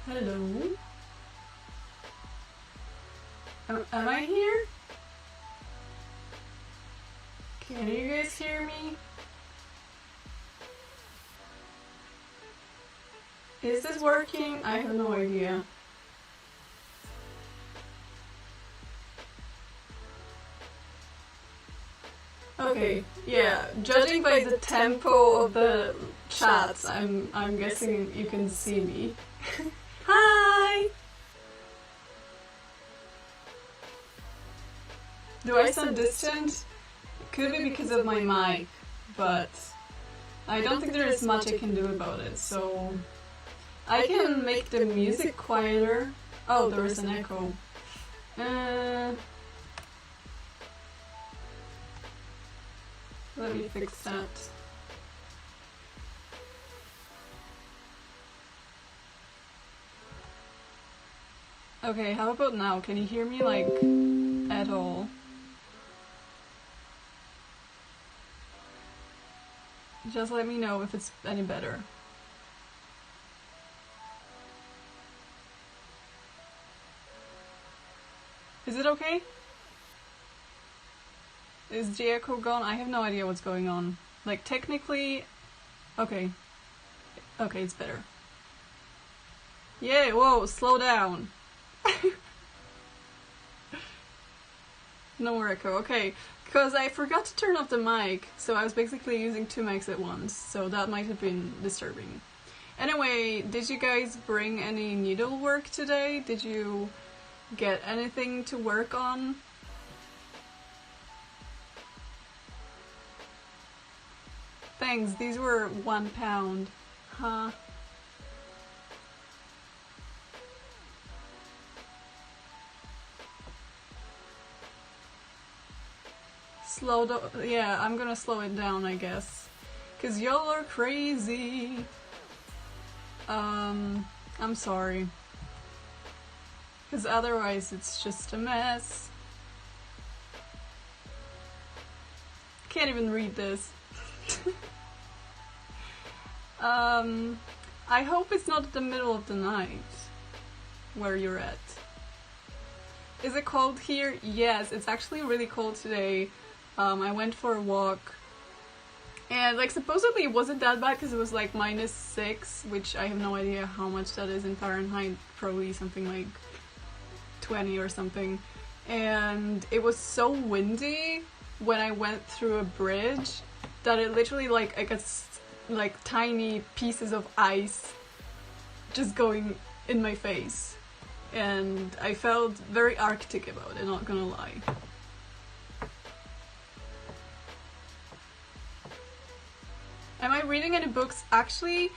Hello? Am I here? Can you guys hear me? Is this working? I have no idea. Okay, yeah, judging by the tempo of the chats, I'm guessing you can see me. Hi! Do I sound distant? It could be because of my mic, but I don't think there is much I can do about it, so I can make the music quieter. Oh, there is an echo. Let me fix that. Okay, how about now? Can you hear me, like, at all? Just let me know if it's any better. Is it okay? Is the echo gone? I have no idea what's going on. Like, technically... Okay. Okay, it's better. Yay, whoa, slow down. No more echo, okay. Because I forgot to turn off the mic, so I was basically using two mics at once, so that might have been disturbing. Anyway, did you guys bring any needlework today? Did you get anything to work on? Thanks, these were £1. Huh. Yeah, I'm gonna slow it down, I guess. Cause y'all are crazy. I'm sorry. Cause otherwise it's just a mess. Can't even read this. I hope it's not the middle of the night where you're at. Is it cold here? Yes, it's actually really cold today. I went for a walk and like supposedly it wasn't that bad because it was like -6, which I have no idea how much that is in Fahrenheit, probably something like 20 or something. And it was so windy when I went through a bridge that it literally like I got like tiny pieces of ice just going in my face. And I felt very Arctic about it, not gonna lie. Am I reading any books? Actually,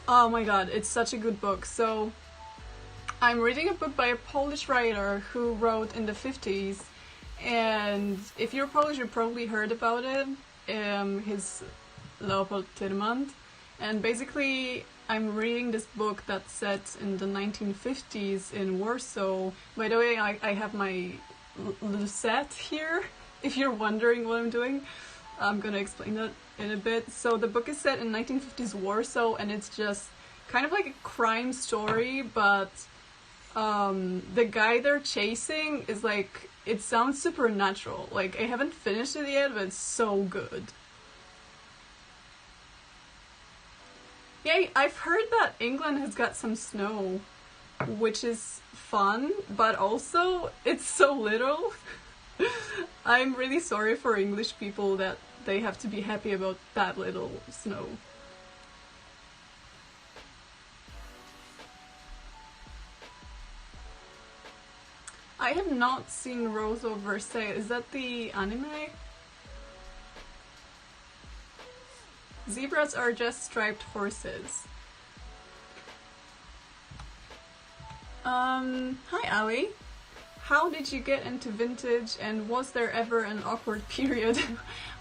oh my god, it's such a good book. So, I'm reading a book by a Polish writer who wrote in the 50s, and if you're Polish, you probably heard about it. His Leopold Tyrmand. And basically, I'm reading this book that's set in the 1950s in Warsaw. By the way, I have my Lucette here, if you're wondering what I'm doing. I'm gonna explain that in a bit. So the book is set in 1950s Warsaw, and it's just kind of like a crime story, but the guy they're chasing is like, it sounds supernatural. Like, I haven't finished it yet, but it's so good. Yeah, I've heard that England has got some snow, which is fun, but also it's so little. I'm really sorry for English people that they have to be happy about that little snow. I have not seen Rose of Versailles. Is that the anime? Zebras are just striped horses. Hi Ali. How did you get into vintage, and was there ever an awkward period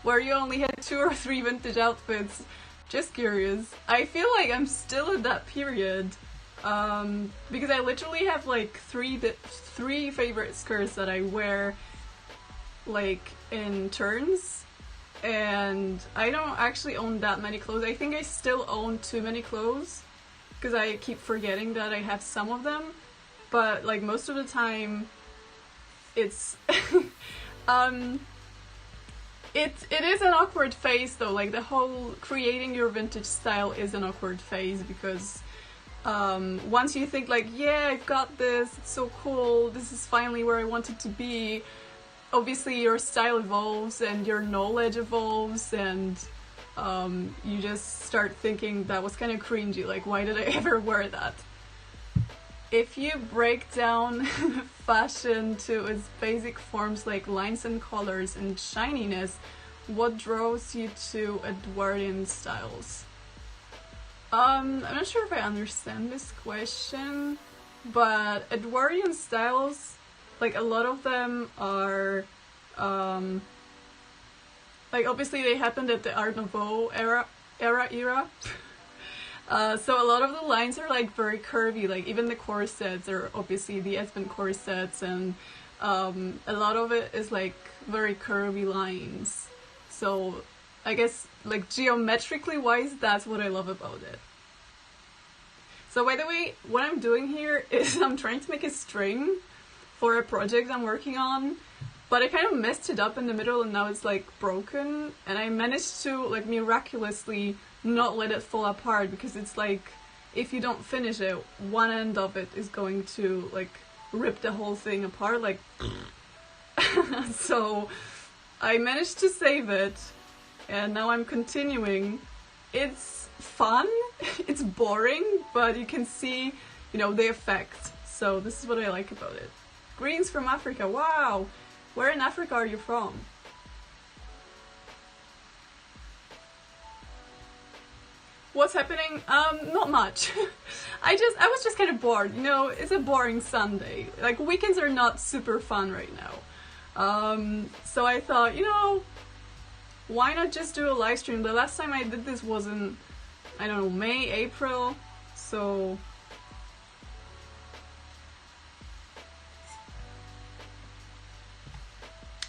where you only had 2 or 3 vintage outfits? Just curious. I feel like I'm still in that period, because I literally have like three favorite skirts that I wear like in turns, and I don't actually own that many clothes. I think I still own too many clothes, because I keep forgetting that I have some of them, but like most of the time it's it is an awkward phase though. Like the whole creating your vintage style is an awkward phase, because once you think like, yeah, I've got this, it's so cool, this is finally where I want it to be, obviously your style evolves and your knowledge evolves, and you just start thinking that was kind of cringy, like why did I ever wear that? If you break down fashion to its basic forms like lines and colors and shininess, what draws you to Edwardian styles? I'm not sure if I understand this question, but Edwardian styles, like a lot of them are, like obviously they happened at the Art Nouveau era. So a lot of the lines are like very curvy, like even the corsets are obviously the Espen corsets, and a lot of it is like very curvy lines. So I guess like geometrically wise, that's what I love about it. So by the way, what I'm doing here is I'm trying to make a string for a project I'm working on, but I kind of messed it up in the middle and now it's like broken, and I managed to like miraculously not let it fall apart, because it's like if you don't finish it, one end of it is going to like rip the whole thing apart, like so I managed to save it and now I'm continuing. It's fun, it's boring, but you can see, you know, the effect. So this is what I like about it. Greens from Africa, wow! Where in Africa are you from? What's happening? Not much. I was just kind of bored, you know, it's a boring Sunday. Like, weekends are not super fun right now. So I thought, you know, why not just do a live stream? The last time I did this was in, I don't know, May, April, so...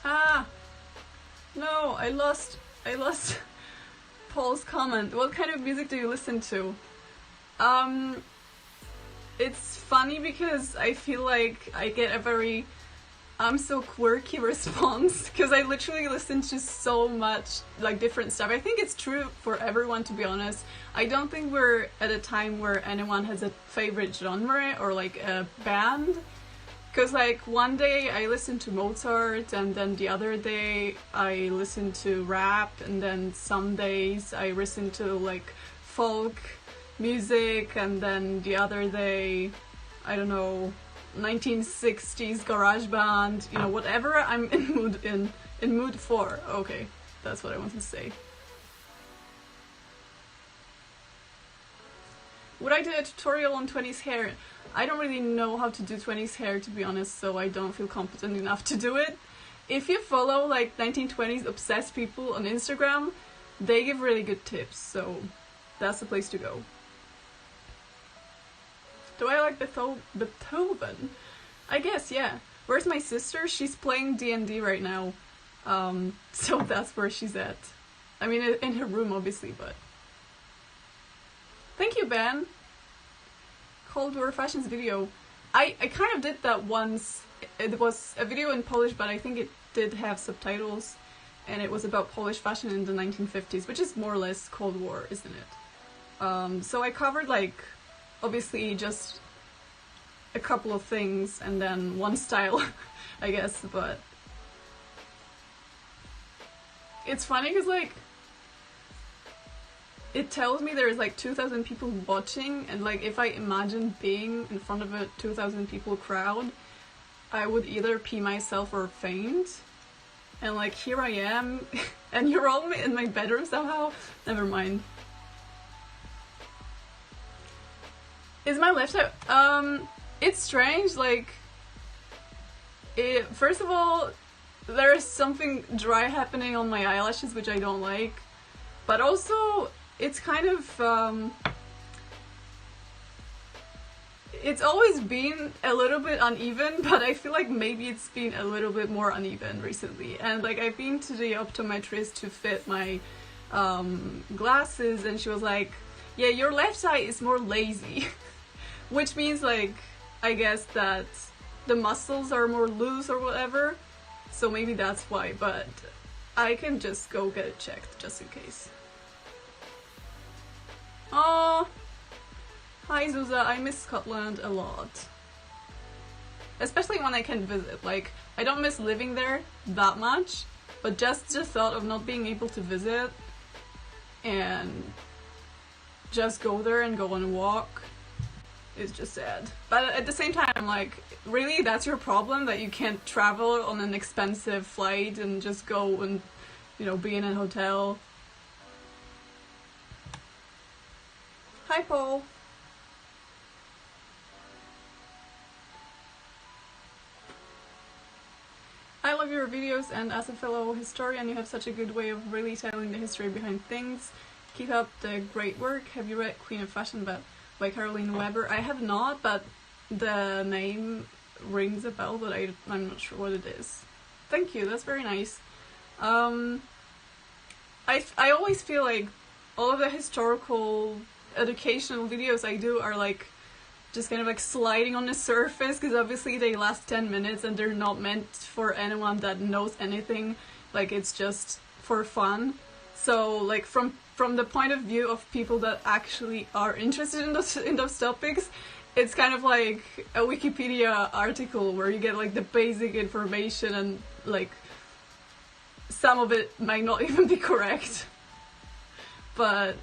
Ah! No, I lost Paul's comment. What kind of music do you listen to? It's funny because I feel like I get a very I'm so quirky response, because I literally listen to so much like different stuff. I think it's true for everyone, to be honest. I don't think we're at a time where anyone has a favorite genre or like a band. Because like one day I listen to Mozart, and then the other day I listen to rap, and then some days I listen to like folk music, and then the other day, I don't know, 1960s garage band, you know, whatever I'm in mood for. Okay, that's what I want to say. Would I do a tutorial on 20s hair? I don't really know how to do 20s hair, to be honest, so I don't feel competent enough to do it. If you follow like 1920s obsessed people on Instagram, they give really good tips, so that's the place to go. Do I like Beethoven? I guess, yeah. Where's my sister? She's playing D&D right now, so that's where she's at. I mean, in her room, obviously, but... Thank you, Ben! Cold War Fashions video. I kind of did that once. It was a video in Polish, but I think it did have subtitles, and it was about Polish fashion in the 1950s, which is more or less Cold War, isn't it? So I covered, like, obviously just a couple of things, and then one style, I guess, but... It's funny, because, like, it tells me there's like 2,000 people watching, and like if I imagine being in front of a 2,000 people crowd, I would either pee myself or faint. And like here I am, and you're all in my bedroom somehow. Never mind. Is my left eye... it's strange, like... First of all, there's something dry happening on my eyelashes, which I don't like. But also... it's kind of, it's always been a little bit uneven, but I feel like maybe it's been a little bit more uneven recently. And like I've been to the optometrist to fit my glasses, and she was like, Yeah, your left side is more lazy. Which means, like, I guess that the muscles are more loose or whatever. So maybe that's why, but I can just go get it checked, just in case. Oh, hi Zuza, I miss Scotland a lot. Especially when I can visit. Like, I don't miss living there that much, but just the thought of not being able to visit and just go there and go on a walk is just sad. But at the same time, I'm like, really, that's your problem, that you can't travel on an expensive flight and just go and, you know, be in a hotel? Hi, Paul. I love your videos, and as a fellow historian, you have such a good way of really telling the history behind things. Keep up the great work. Have you read Queen of Fashion by Caroline Weber? I have not, but the name rings a bell, but I'm not sure what it is. Thank you, that's very nice. I always feel like all of the historical educational videos I do are like just kind of like sliding on the surface, because obviously they last 10 minutes and they're not meant for anyone that knows anything. Like, it's just for fun. So like from the point of view of people that actually are interested in those topics, it's kind of like a Wikipedia article where you get like the basic information, and like some of it might not even be correct. But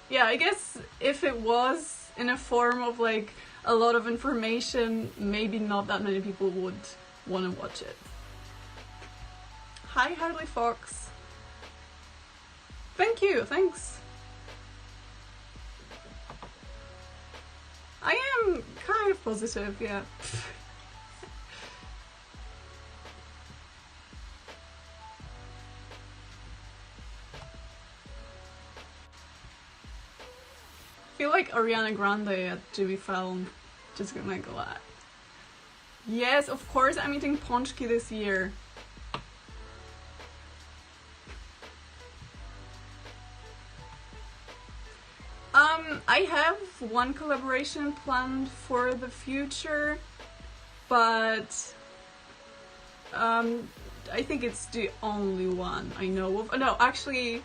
yeah, I guess if it was in a form of like a lot of information, maybe not that many people would want to watch it. Hi, Harley Fox. Thank you, thanks. I am kind of positive, yeah. I feel like Ariana Grande at Jimmy Fallon. Just gonna go at. Yes, of course I'm eating ponchki this year. I have one collaboration planned for the future, but I think it's the only one I know of. No, actually,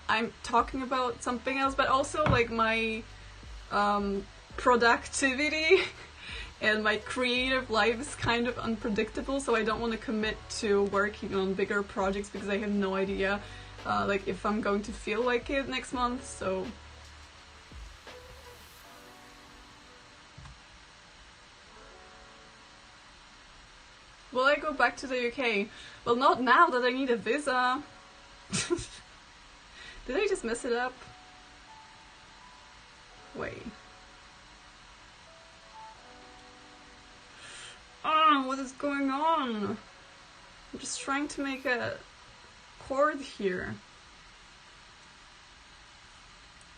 I'm talking about something else, but also like my productivity and my creative life is kind of unpredictable, so I don't want to commit to working on bigger projects because I have no idea like if I'm going to feel like it next month. So will I go back to the UK? Well, not now that I need a visa. Did I just mess it up? Wait. Oh, what is going on? I'm just trying to make a chord here.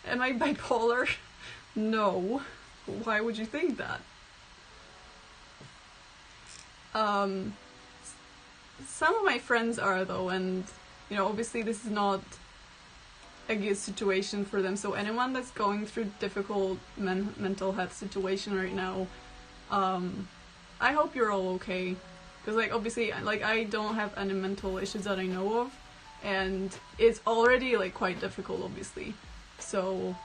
Am I bipolar? No. Why would you think that? Some of my friends are though, and you know, obviously this is not a good situation for them, so anyone that's going through difficult mental health situation right now, I hope you're all okay, because like obviously like I don't have any mental issues that I know of, and it's already like quite difficult obviously. So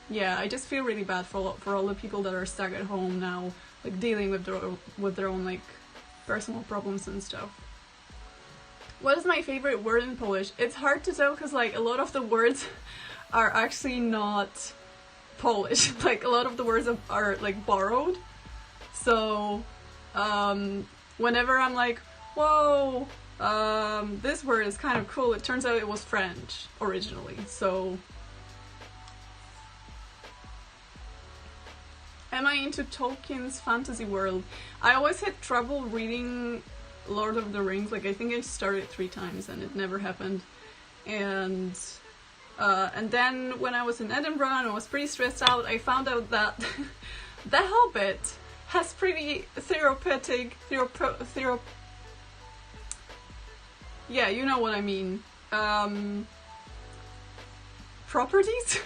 yeah, I just feel really bad for all the people that are stuck at home now, like dealing with their own like personal problems and stuff. What is my favorite word in Polish? It's hard to tell because like a lot of the words are actually not Polish. Like a lot of the words are like borrowed. So whenever I'm like, whoa, this word is kind of cool, it turns out it was French originally. So am I into Tolkien's fantasy world? I always had trouble reading Lord of the Rings. Like I think I started 3 times and it never happened. And then when I was in Edinburgh and I was pretty stressed out, I found out that The Hobbit has pretty therapeutic, yeah, you know what I mean, properties.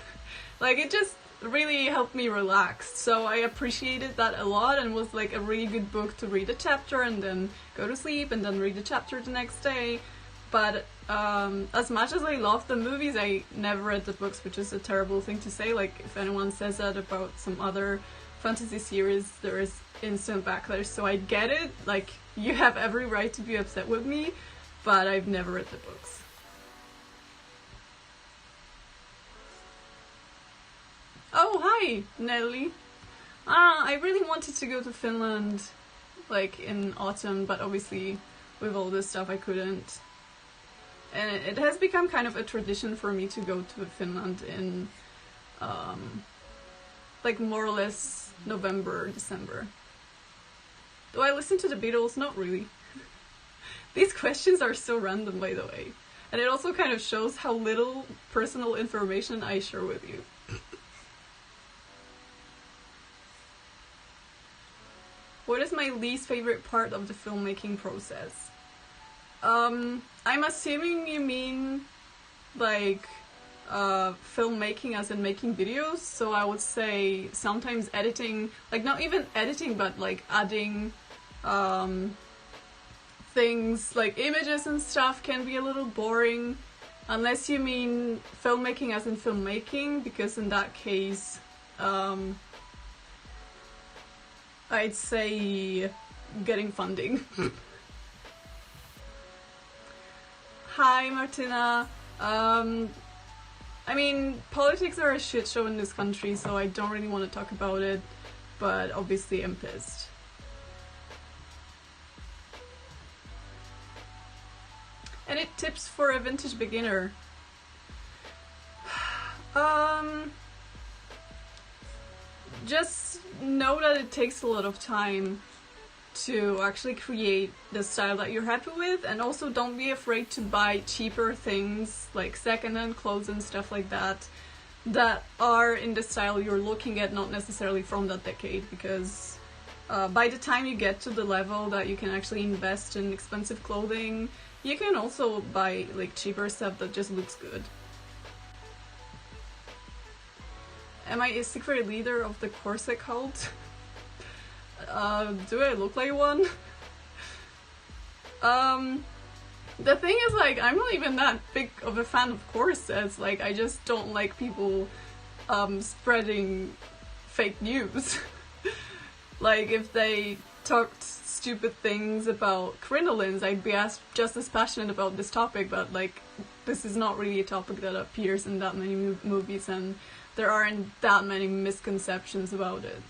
Like it just really helped me relax. So I appreciated that a lot, and was like a really good book to read a chapter and then go to sleep and then read a chapter the next day. But as much as I love the movies, I never read the books, which is a terrible thing to say. Like, if anyone says that about some other fantasy series, there is instant backlash. So I get it, like, you have every right to be upset with me, but I've never read the books. Oh, hi, Nelly. I really wanted to go to Finland, like, in autumn, but obviously with all this stuff I couldn't. And it has become kind of a tradition for me to go to Finland in, like, more or less November, December. Do I listen to the Beatles? Not really. These questions are so random, by the way. And it also kind of shows how little personal information I share with you. What is my least favorite part of the filmmaking process? I'm assuming you mean, like, filmmaking as in making videos, so I would say sometimes editing, like, not even editing, but like adding things like images and stuff can be a little boring, unless you mean filmmaking as in filmmaking, because in that case I'd say getting funding. Hi, Martina. I mean, politics are a shit show in this country, so I don't really want to talk about it, but obviously I'm pissed. Any tips for a vintage beginner? Just know that it takes a lot of time to actually create the style that you're happy with, and also don't be afraid to buy cheaper things like second-hand clothes and stuff like that that are in the style you're looking at, not necessarily from that decade, because by the time you get to the level that you can actually invest in expensive clothing, you can also buy like cheaper stuff that just looks good. Am I a secret leader of the corset cult? Do I look like one? The thing is, like, I'm not even that big of a fan of corsets. Like, I just don't like people spreading fake news. Like, if they talked stupid things about crinolines, I'd be just as passionate about this topic, but like, this is not really a topic that appears in that many movies, and there aren't that many misconceptions about it.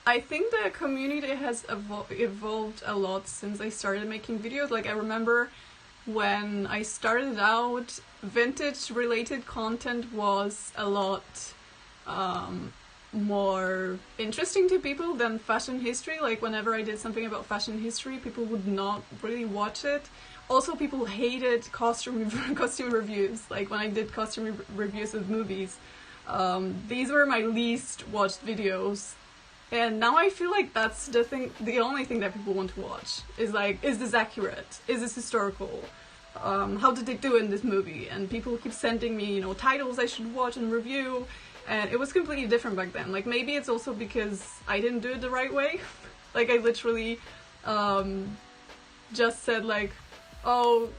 I think the community has evolved a lot since I started making videos. Like, I remember when I started out, vintage related content was a lot more interesting to people than fashion history. Like, whenever I did something about fashion history, people would not really watch it. Also, people hated costume reviews. Like, when I did costume reviews of movies, these were my least watched videos. And now I feel like that's the only thing that people want to watch is like, is this accurate? Is this historical? How did they do in this movie? And people keep sending me, titles I should watch and review. And it was completely different back then. Like, maybe it's also because I didn't do it the right way. Like, I literally just said like, oh,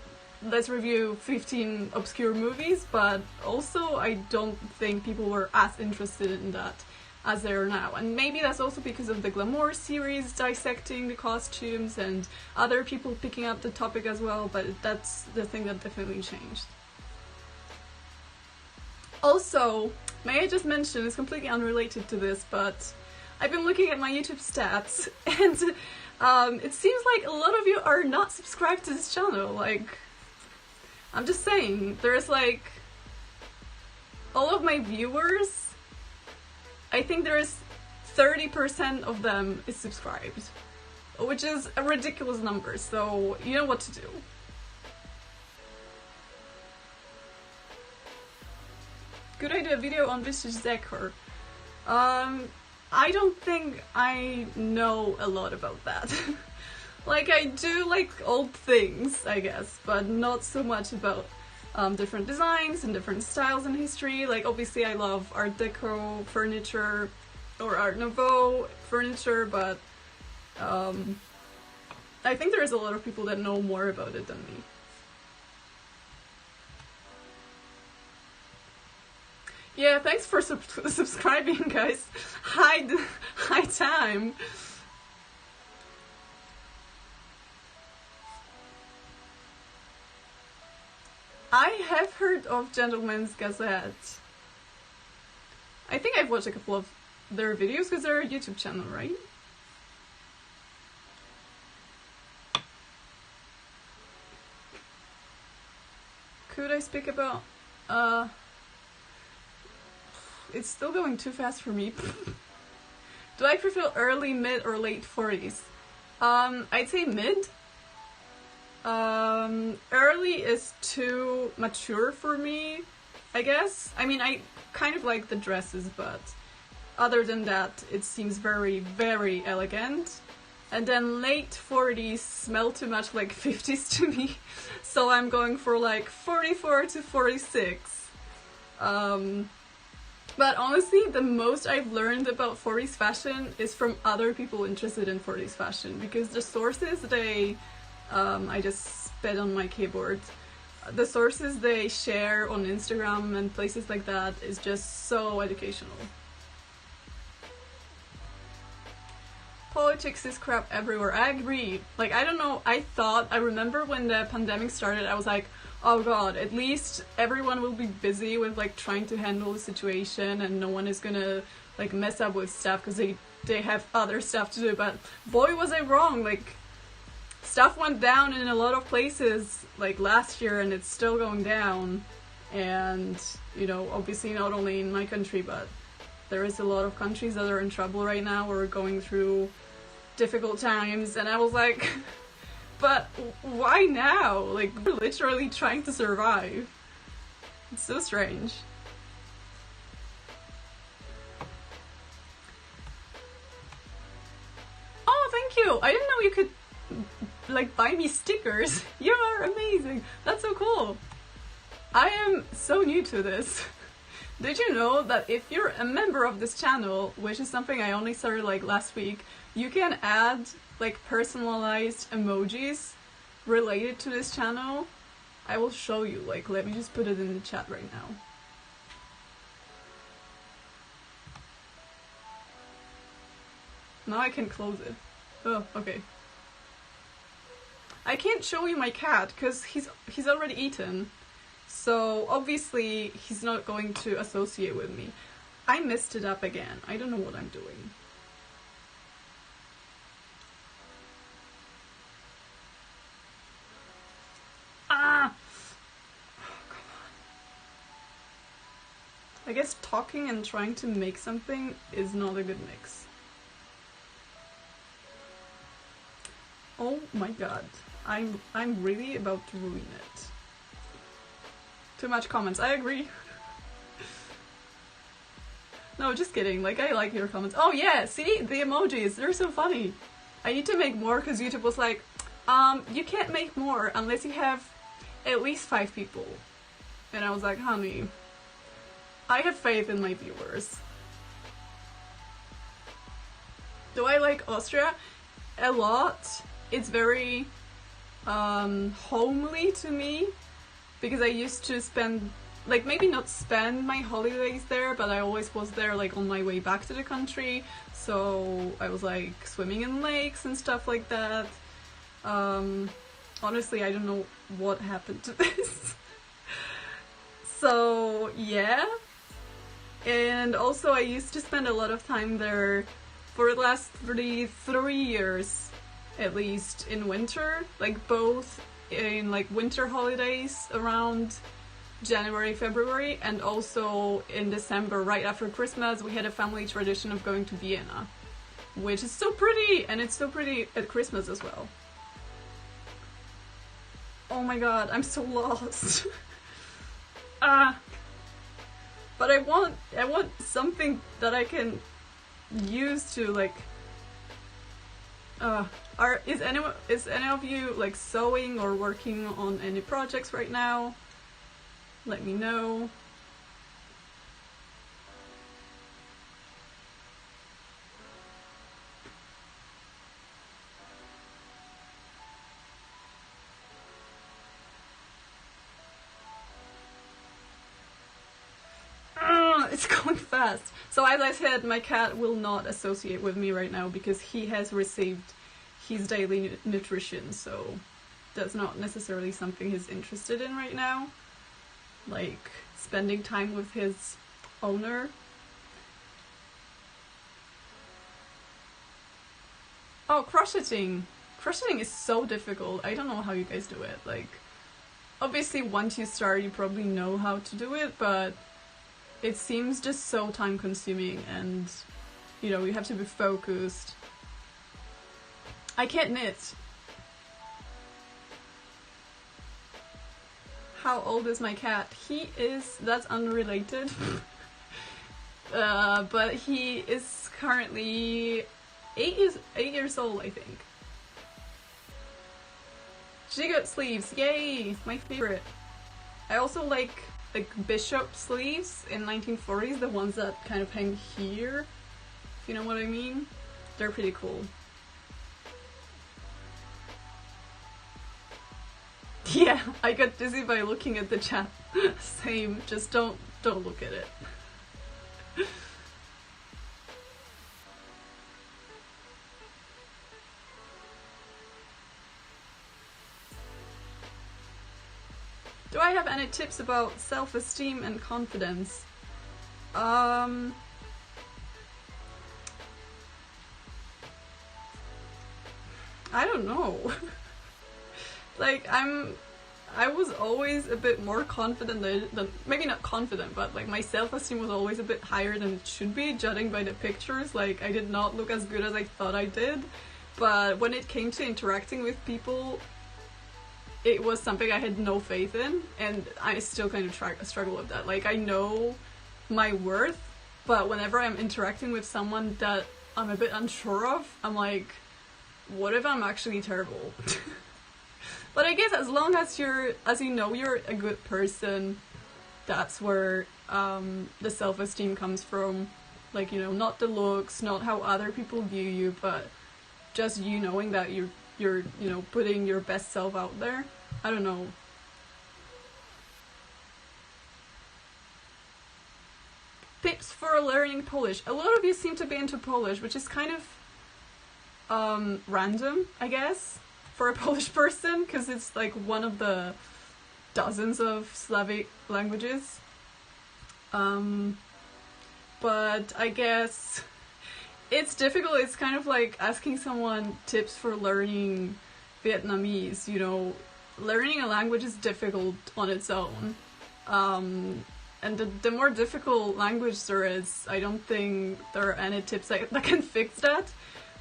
let's review 15 obscure movies, but also I don't think people were as interested in that as they are now. And maybe that's also because of the Glamour series dissecting the costumes and other people picking up the topic as well, but that's the thing that definitely changed. Also, may I just mention, it's completely unrelated to this, but I've been looking at my YouTube stats, and it seems like a lot of you are not subscribed to this channel. Like, I'm just saying, there's like, all of my viewers, I think there's 30% of them is subscribed, which is a ridiculous number, so you know what to do. Could I do a video on vintage Zekker? I don't think I know a lot about that. Like, I do like old things, I guess, but not so much about different designs and different styles in history. Like, obviously I love Art Deco furniture or Art Nouveau furniture, but I think there is a lot of people that know more about it than me. Yeah, thanks for subscribing, guys. High time. I have heard of Gentleman's Gazette. I think I've watched a couple of their videos because they're a YouTube channel, right? Could I speak about... It's still going too fast for me. Do I prefer early, mid, or late 40s? I'd say mid. Early is too mature for me, I guess. I mean, I kind of like the dresses, but other than that, it seems very, very elegant. And then late 40s smell too much like 50s to me, so I'm going for like 44 to 46. But honestly, the most I've learned about 40s fashion is from other people interested in 40s fashion, because the sources they... I just spit on my keyboard. The sources they share on Instagram and places like that is just so educational. Politics is crap everywhere. I agree. Like, I don't know, I remember when the pandemic started, I was like, oh god, at least everyone will be busy with like trying to handle the situation and no one is gonna like mess up with stuff because they have other stuff to do. But boy was I wrong. Like, stuff went down in a lot of places like last year and it's still going down. And, you know, obviously not only in my country, but there is a lot of countries that are in trouble right now or going through difficult times. And I was like, but why now? Like, we're literally trying to survive. It's so strange. Oh, thank you! I didn't know you could like buy me stickers. You are amazing. That's so cool. I am so new to this. Did you know that if you're a member of this channel, which is something I only started like last week, you can add like personalized emojis related to this channel? I will show you. Like, let me just put it in the chat right now. Now I can close it. Oh, okay. I can't show you my cat because he's already eaten. So obviously he's not going to associate with me. I messed it up again. I don't know what I'm doing. Ah! Oh, come on. I guess talking and trying to make something is not a good mix. Oh my god. I'm really about to ruin it. Too much comments. I agree. No, just kidding. Like, I like your comments. Oh yeah, see? The emojis. They're so funny. I need to make more because YouTube was like, you can't make more unless you have at least 5 people. And I was like, honey, I have faith in my viewers. Do I like Austria? A lot. It's very homely to me, because I used to spend, like, maybe not spend my holidays there, but I always was there like on my way back to the country, so I was like swimming in lakes and stuff like that. Honestly, I don't know what happened to this. So yeah, and also I used to spend a lot of time there for the last 3 years at least, in winter, like both in like winter holidays around January, February, and also in December, right after Christmas, we had a family tradition of going to Vienna, which is so pretty, and it's so pretty at Christmas as well. Oh my god, I'm so lost. But I want something that I can use to like Is any of you like sewing or working on any projects right now? Let me know. It's going fast. So as I said, my cat will not associate with me right now because he has received his daily nutrition, so that's not necessarily something he's interested in right now. Like spending time with his owner. Oh, crocheting. Crocheting is so difficult. I don't know how you guys do it. Like, obviously once you start you probably know how to do it, but it seems just so time consuming and, you know, you have to be focused. I can't knit. How old is my cat? He is, that's unrelated, but he is currently 8 years old, I think. Jiggot sleeves, yay, my favorite. I also like bishop sleeves in 1940s, the ones that kind of hang here, if you know what I mean. They're pretty cool. Yeah, I got dizzy by looking at the chat. Same, just don't look at it. Do I have any tips about self-esteem and confidence? I don't know. Like, I was always a bit more confident than, maybe not confident, but like my self-esteem was always a bit higher than it should be, judging by the pictures. Like, I did not look as good as I thought I did. But when it came to interacting with people, it was something I had no faith in, and I still kind of struggle with that. Like, I know my worth, but whenever I'm interacting with someone that I'm a bit unsure of, I'm like, what if I'm actually terrible? But I guess as long as you know you're a good person, that's where the self-esteem comes from. Like, you know, not the looks, not how other people view you, but just you knowing that you're you know, putting your best self out there. I don't know. Tips for learning Polish. A lot of you seem to be into Polish, which is kind of random, I guess, for a Polish person, because it's like one of the dozens of Slavic languages. But I guess it's difficult. It's kind of like asking someone tips for learning Vietnamese, you know. Learning a language is difficult on its own. And the more difficult language there is, I don't think there are any tips that can fix that.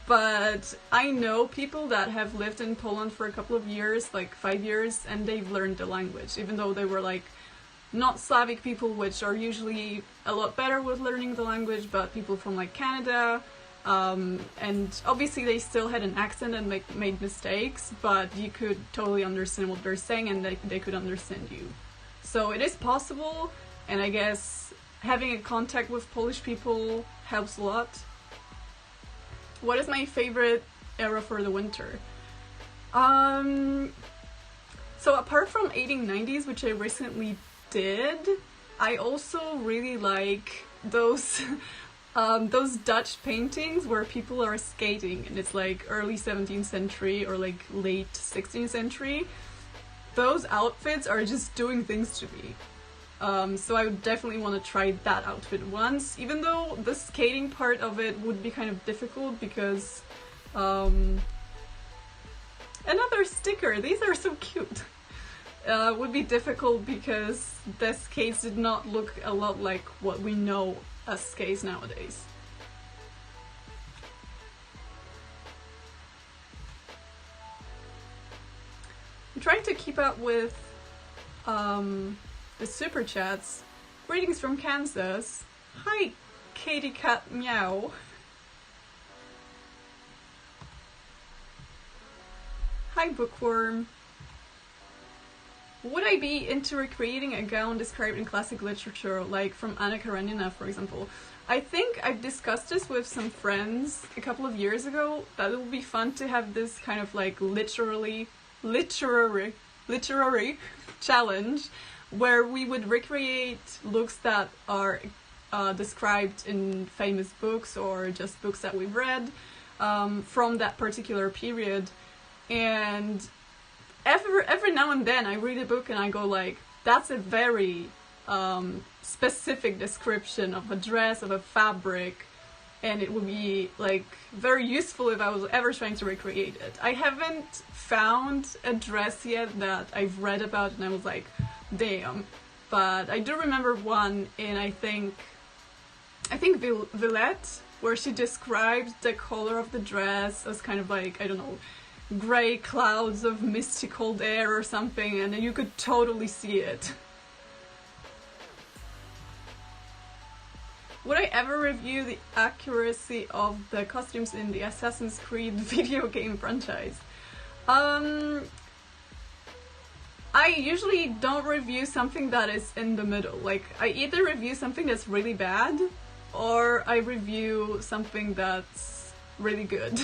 But I know people that have lived in Poland for a couple of years, like 5 years, and they've learned the language, even though they were like not Slavic people, which are usually a lot better with learning the language, but people from like Canada, and obviously they still had an accent and made mistakes, but you could totally understand what they're saying, and they could understand you. So it is possible, and I guess having a contact with Polish people helps a lot. What is my favorite era for the winter? So apart from 1890s, which I recently did, I also really like those those Dutch paintings where people are skating and it's like early 17th century or like late 16th century. Those outfits are just doing things to me. So I would definitely want to try that outfit once, even though the skating part of it would be kind of difficult because another sticker, these are so cute. Would be difficult because the skates did not look a lot like what we know as skates nowadays. I'm trying to keep up with the super chats. Greetings from Kansas. Hi, Katie Cat Meow. Hi Bookworm. Would I be into recreating a gown described in classic literature, like from Anna Karenina, for example? I think I've discussed this with some friends a couple of years ago, that it would be fun to have this kind of like literary challenge, where we would recreate looks that are described in famous books or just books that we've read from that particular period. And every now and then I read a book and I go like, that's a very specific description of a dress, of a fabric, and it would be like very useful if I was ever trying to recreate it. I haven't found a dress yet that I've read about and I was like, damn. But I do remember one in, I think Villette, where she described the color of the dress as kind of like, I don't know, grey clouds of misty cold air or something, and you could totally see it. Would I ever review the accuracy of the costumes in the Assassin's Creed video game franchise? I usually don't review something that is in the middle. Like, I either review something that's really bad, or I review something that's really good.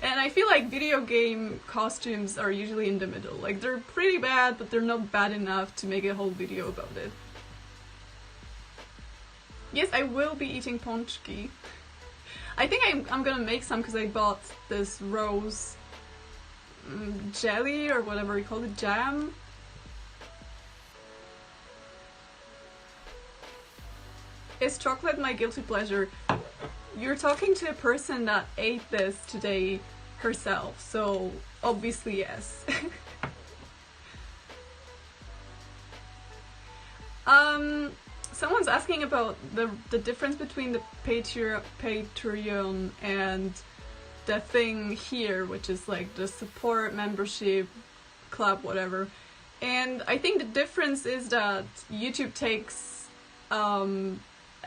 And I feel like video game costumes are usually in the middle. Like, they're pretty bad, but they're not bad enough to make a whole video about it. Yes, I will be eating ponchki. I think I'm gonna make some because I bought this rose jelly or whatever you call it, jam. Is chocolate my guilty pleasure? You're talking to a person that ate this today herself, so obviously yes. Someone's asking about the difference between the Patreon and the thing here, which is like the support, membership, club, whatever. And I think the difference is that YouTube takes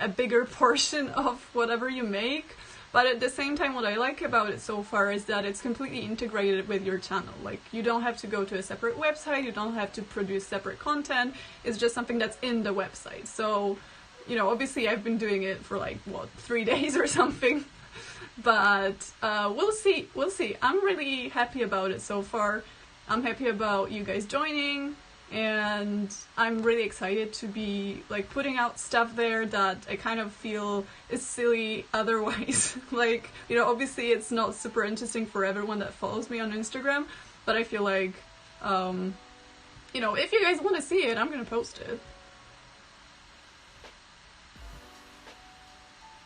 a bigger portion of whatever you make, but at the same time what I like about it so far is that it's completely integrated with your channel. Like, you don't have to go to a separate website, you don't have to produce separate content, it's just something that's in the website. So, you know, obviously I've been doing it for like, what, 3 days or something, but we'll see. I'm really happy about it so far. I'm happy about you guys joining, and I'm really excited to be like putting out stuff there that I kind of feel is silly otherwise. Like, you know, obviously it's not super interesting for everyone that follows me on Instagram, but I feel like, you know, if you guys want to see it, I'm gonna post it.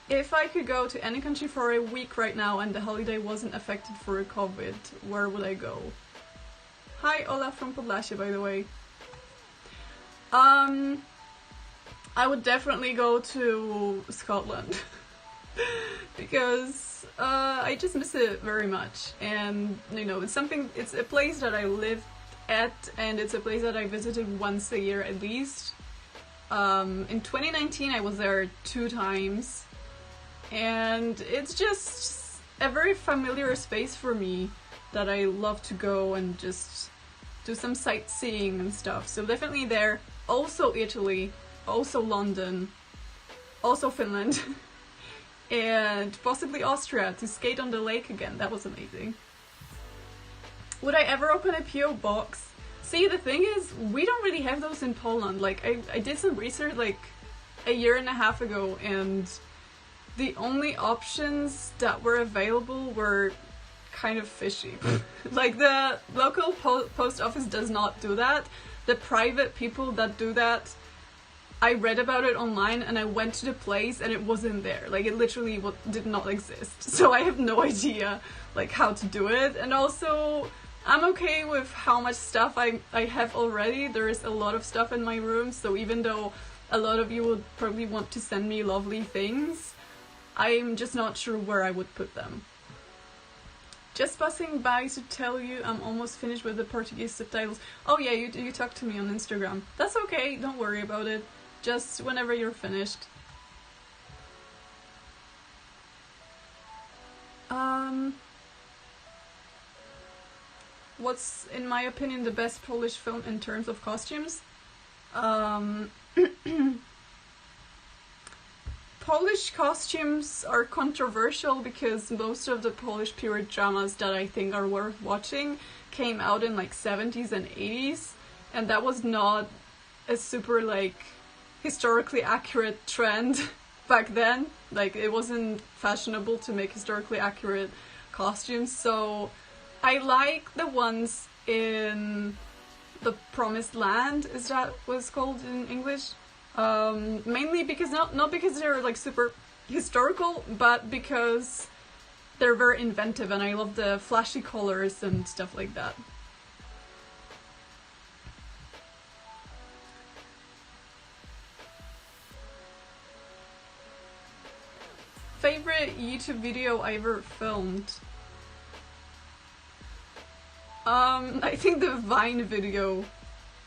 If I could go to any country for a week right now and the holiday wasn't affected for COVID, where would I go? Hi, Olaf from Podlasie, by the way. I would definitely go to Scotland because I just miss it very much, and you know, it's a place that I lived at, and it's a place that I visited once a year at least. In 2019 I was there 2 times, and it's just a very familiar space for me that I love to go and just do some sightseeing and stuff. So definitely there. Also Italy, also London, also Finland, and possibly Austria to skate on the lake again. That was amazing. Would I ever open a PO box? See, the thing is, we don't really have those in Poland. Like, I did some research like a year and a half ago, and the only options that were available were kind of fishy. Like, the local post office does not do that. The private people that do that, I read about it online and I went to the place and it wasn't there. Like, it literally did not exist. So I have no idea like how to do it. And also, I'm okay with how much stuff I have already. There is a lot of stuff in my room, so even though a lot of you would probably want to send me lovely things, I'm just not sure where I would put them. Just passing by to tell you I'm almost finished with the Portuguese subtitles. Oh yeah, you talked to me on Instagram. That's okay, don't worry about it. Just whenever you're finished. what's, in my opinion, the best Polish film in terms of costumes? Polish costumes are controversial because most of the Polish period dramas that I think are worth watching came out in like 70s and 80s, and that was not a super like historically accurate trend back then. Like, it wasn't fashionable to make historically accurate costumes, so I like the ones in the Promised Land, is that what it's called in English? Mainly because, not because they're like super historical, but because they're very inventive and I love the flashy colors and stuff like that. Favorite YouTube video I ever filmed? I think the Vine video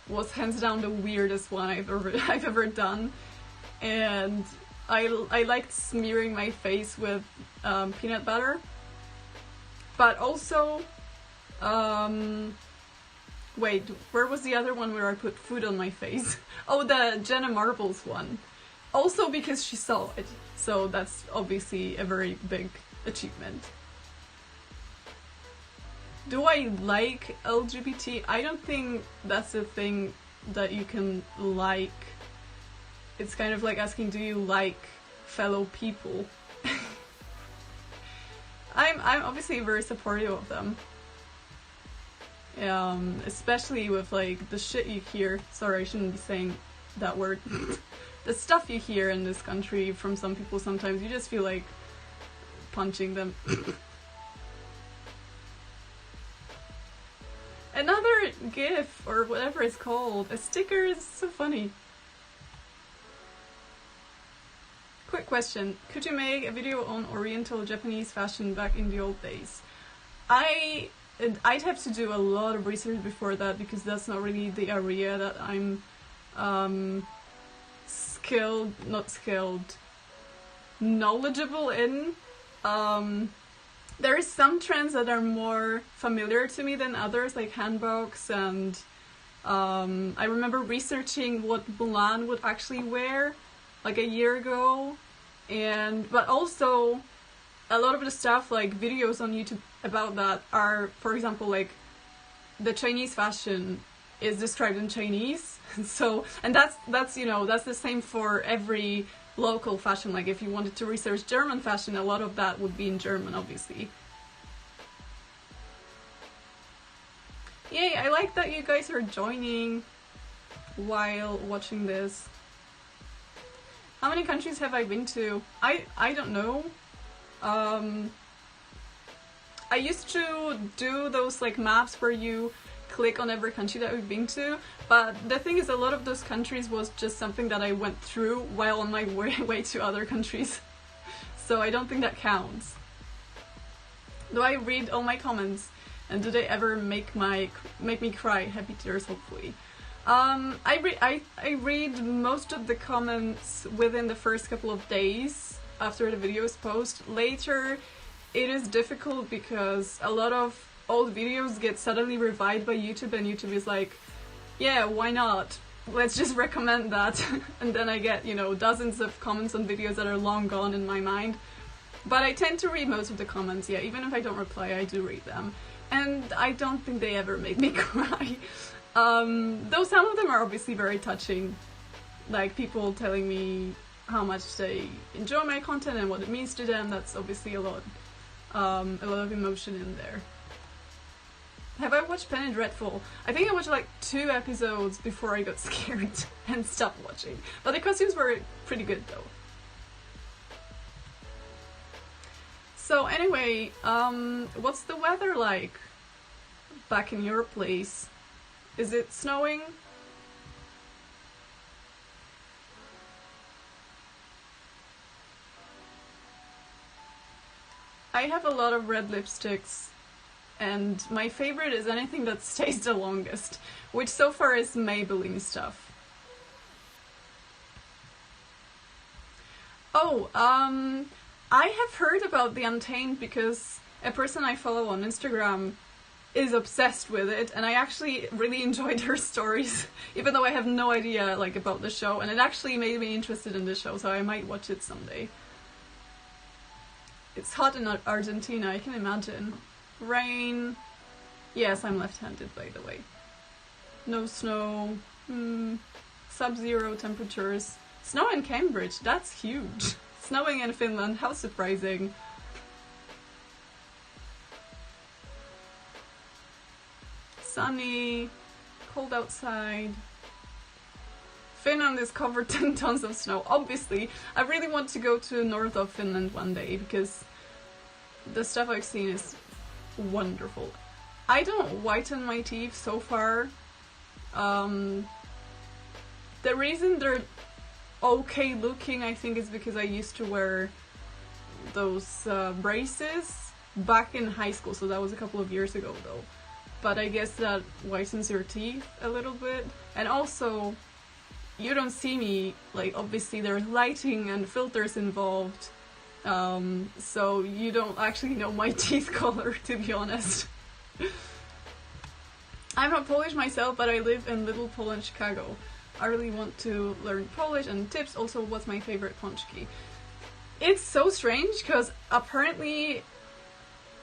was hands down the weirdest one I've ever done, and I liked smearing my face with peanut butter, but also wait, where was the other one where I put food on my face? Oh, the Jenna Marbles one. Also because she saw it, so that's obviously a very big achievement. Do I like LGBT? I don't think that's a thing that you can like. It's kind of like asking, do you like fellow people? I'm obviously very supportive of them. Especially with like the shit you hear. Sorry, I shouldn't be saying that word. The stuff you hear in this country from some people, sometimes you just feel like punching them. Another GIF, or whatever it's called, a sticker, is so funny. Quick question, could you make a video on Oriental Japanese fashion back in the old days? I'd have to do a lot of research before that, because that's not really the area that I'm knowledgeable in. There are some trends that are more familiar to me than others, like handbags, and I remember researching what Mulan would actually wear like a year ago, but also a lot of the stuff, like videos on YouTube about that, are, for example, like the Chinese fashion is described in Chinese, so, and that's you know, that's the same for every local fashion. Like if you wanted to research German fashion, a lot of that would be in German, obviously. Yay, I like that you guys are joining while watching this. How many countries have I been to? I don't know. I used to do those like maps where you click on every country that we've been to, but the thing is, a lot of those countries was just something that I went through while on my way to other countries, so I don't think that counts. Do I read all my comments, and do they ever make me cry? Happy tears, hopefully. I read most of the comments within the first couple of days after the videos post. Later, it is difficult because a lot of old videos get suddenly revived by YouTube, and YouTube is like, yeah, why not? Let's just recommend that. And then I get, you know, dozens of comments on videos that are long gone in my mind. But I tend to read most of the comments, yeah, even if I don't reply, I do read them. And I don't think they ever make me cry. Though some of them are obviously very touching. Like people telling me how much they enjoy my content and what it means to them. That's obviously a lot of emotion in there. Have I watched Penny Dreadful? I think I watched like 2 episodes before I got scared and stopped watching. But the costumes were pretty good though. So anyway, what's the weather like back in your place? Is it snowing? I have a lot of red lipsticks, and my favorite is anything that stays the longest, which so far is Maybelline stuff. Oh, I have heard about the Untamed because a person I follow on Instagram is obsessed with it, and I actually really enjoyed her stories, even though I have no idea like about the show, and it actually made me interested in the show, so I might watch it someday. It's hot in Argentina, I can imagine. Rain. Yes, I'm left-handed, by the way. No snow. Sub-zero temperatures. Snow in Cambridge, that's huge. Snowing in Finland, how surprising. Sunny, cold outside. Finland is covered in tons of snow. Obviously, I really want to go to north of Finland one day because the stuff I've seen is wonderful. I don't whiten my teeth so far. The reason they're okay looking, I think, is because I used to wear those braces back in high school, so that was a couple of years ago though. But I guess that whitens your teeth a little bit. And also, you don't see me, like, obviously there's lighting and filters involved, so you don't actually know my teeth color, to be honest. I'm not Polish myself, but I live in Little Poland, Chicago. I really want to learn Polish and tips. Also, what's my favorite pączki? It's so strange, because apparently...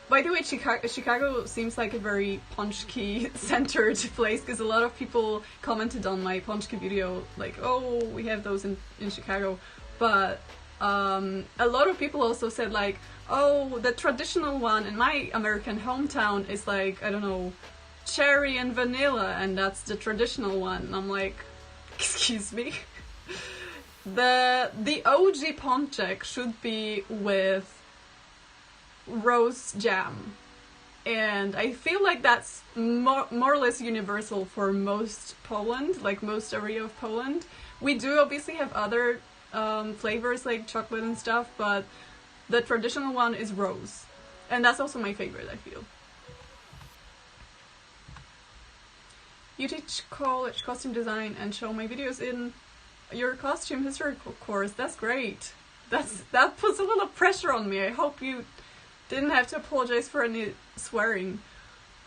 By the way, Chicago seems like a very pączki-centered place, because a lot of people commented on my pączki video, like, oh, we have those in Chicago, but a lot of people also said, like, oh, the traditional one in my American hometown is like, I don't know, cherry and vanilla, and that's the traditional one. And I'm like, excuse me? The OG pączek should be with rose jam, and I feel like that's more or less universal for most Poland, like most area of Poland. We do obviously have other flavors like chocolate and stuff, but the traditional one is rose, and that's also my favorite, I feel. You teach college costume design and show my videos in your costume history course. That's great. That puts a little pressure on me. I hope you didn't have to apologize for any swearing.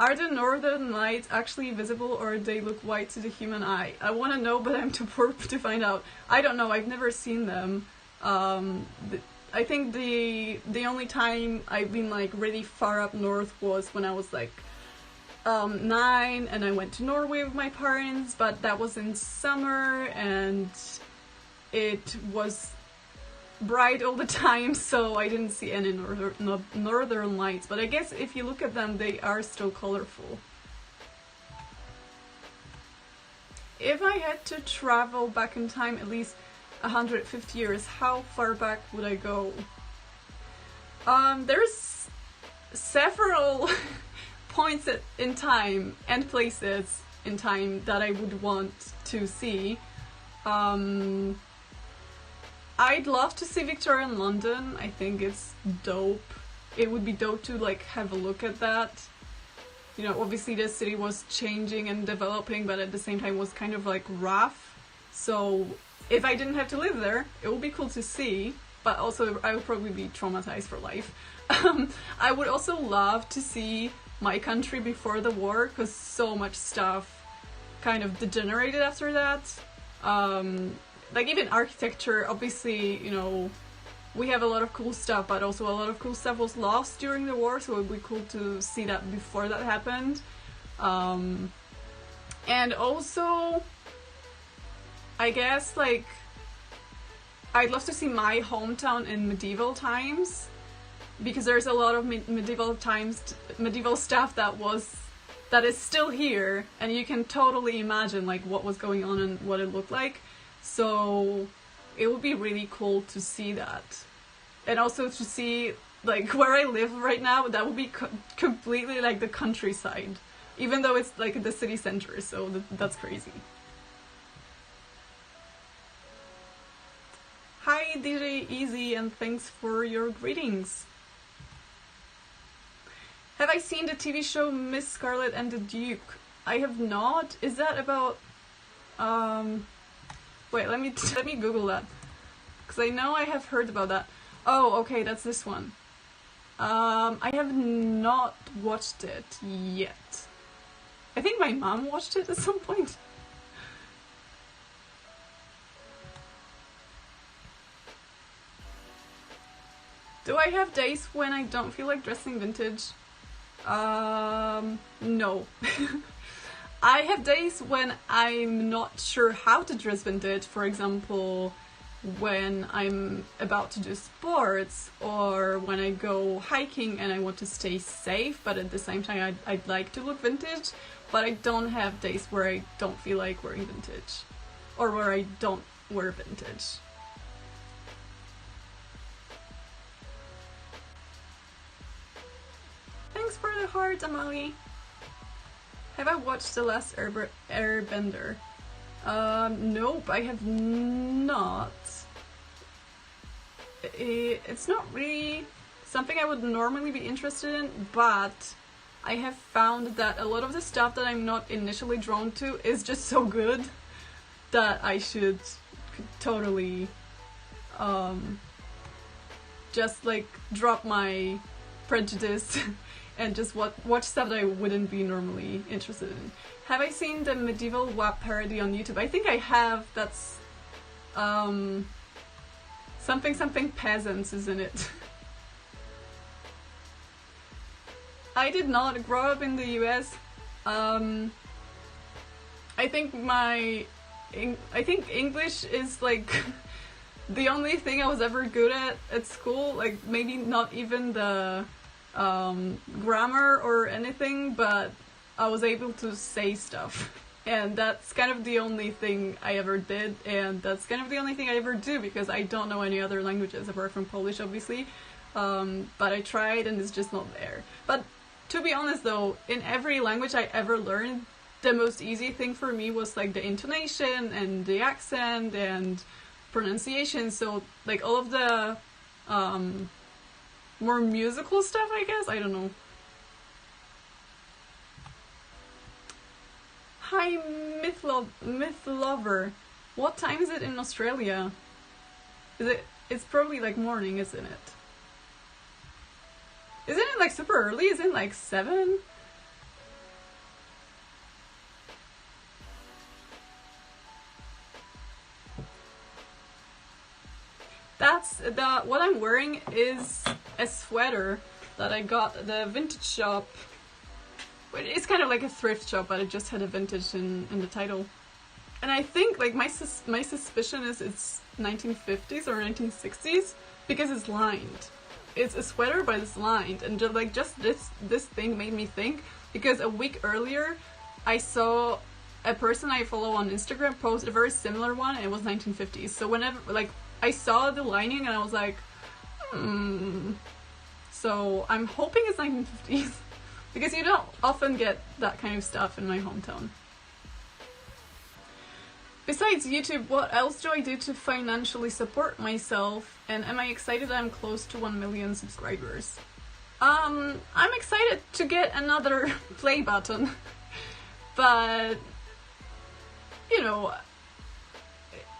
Are the northern lights actually visible, or they look white to the human eye? I want to know, but I'm too poor to find out. I don't know, I've never seen them. I think the only time I've been like really far up north was when I was like 9 and I went to Norway with my parents, but that was in summer and it was bright all the time, so I didn't see any northern lights, but I guess if you look at them, they are still colorful. If I had to travel back in time at least 150 years, how far back would I go? There's several points in time and places in time that I would want to see. I'd love to see Victorian London. I think it's dope. It would be dope to like have a look at that. You know, obviously the city was changing and developing, but at the same time was kind of like rough. So if I didn't have to live there, it would be cool to see, but also I would probably be traumatized for life. I would also love to see my country before the war, because so much stuff kind of degenerated after that. Like even architecture, obviously, you know, we have a lot of cool stuff, but also a lot of cool stuff was lost during the war, so it would be cool to see that before that happened. And also, I guess, like, I'd love to see my hometown in medieval times, because there's a lot of medieval stuff that is still here, and you can totally imagine like what was going on and what it looked like. So it would be really cool to see that. And also to see, like, where I live right now, that would be completely like the countryside. Even though it's like the city center, so that's crazy. Hi DJ Easy, and thanks for your greetings. Have I seen the TV show Miss Scarlet and the Duke? I have not. Is that about... Wait, let me Google that, because I know I have heard about that. Oh, okay, that's this one. I have not watched it yet. I think my mom watched it at some point. Do I have days when I don't feel like dressing vintage? No. I have days when I'm not sure how to dress vintage. For example, when I'm about to do sports, or when I go hiking and I want to stay safe, but at the same time I'd like to look vintage. But I don't have days where I don't feel like wearing vintage, or where I don't wear vintage. Thanks for the heart, Amali. Have I watched The Last Airbender? Nope, I have not. It's not really something I would normally be interested in, but I have found that a lot of the stuff that I'm not initially drawn to is just so good that I should totally just like drop my prejudice and just watch stuff that I wouldn't be normally interested in. Have I seen the medieval WAP parody on YouTube? I think I have. That's something peasants, isn't it? I did not grow up in the US. I think English is like the only thing I was ever good at school. Like maybe not even the grammar or anything, but I was able to say stuff. And that's kind of the only thing I ever did, and that's kind of the only thing I ever do, because I don't know any other languages apart from Polish, obviously. But I tried and it's just not there. But to be honest though, in every language I ever learned, the most easy thing for me was like the intonation and the accent and pronunciation. So like all of the more musical stuff, I guess, I don't know. Hi Myth Lover. What time is it in Australia? It's probably like morning, isn't it? Isn't it like super early? Isn't it like 7? That's what I'm wearing is a sweater that I got at the vintage shop. It's kind of like a thrift shop, but it just had a vintage in the title. And I think like my suspicion is it's 1950s or 1960s because it's lined. It's a sweater, but it's lined, and just this thing made me think, because a week earlier I saw a person I follow on Instagram post a very similar one, and it was 1950s. So whenever like I saw the lining and I was like, So I'm hoping it's 1950s because you don't often get that kind of stuff in my hometown. Besides YouTube, what else do I do to financially support myself? And am I excited that I'm close to 1 million subscribers? I'm excited to get another play button. But, you know,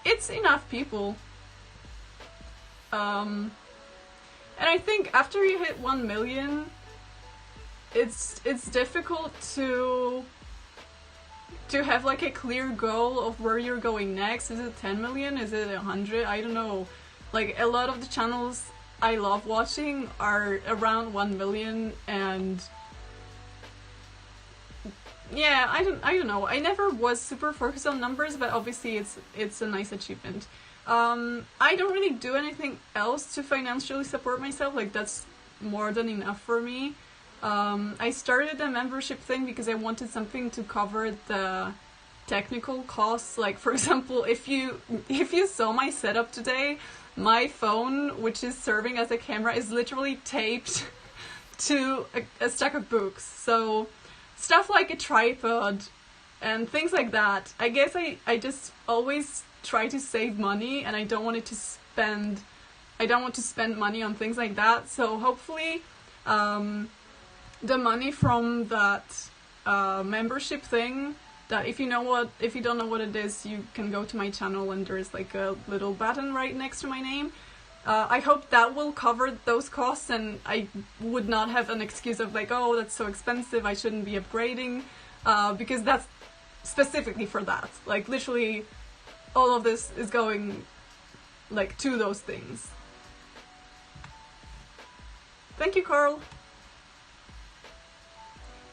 it's enough people. And I think after you hit 1 million, it's difficult to have like a clear goal of where you're going next. Is it 10 million? Is it 100? I don't know. Like a lot of the channels I love watching are around 1 million, and yeah, I don't know. I never was super focused on numbers, but obviously it's a nice achievement. I don't really do anything else to financially support myself. Like that's more than enough for me. I started a membership thing because I wanted something to cover the technical costs. Like for example, if you saw my setup today, my phone, which is serving as a camera, is literally taped to a stack of books. So stuff like a tripod and things like that. I guess I just always try to save money, and I don't want to spend money on things like that. So hopefully the money from that membership thing, that if you don't know what it is, you can go to my channel and there's like a little button right next to my name. I hope that will cover those costs, and I would not have an excuse of like, oh, that's so expensive, I shouldn't be upgrading, because that's specifically for that. Like, literally, all of this is going, like, to those things. Thank you, Carl.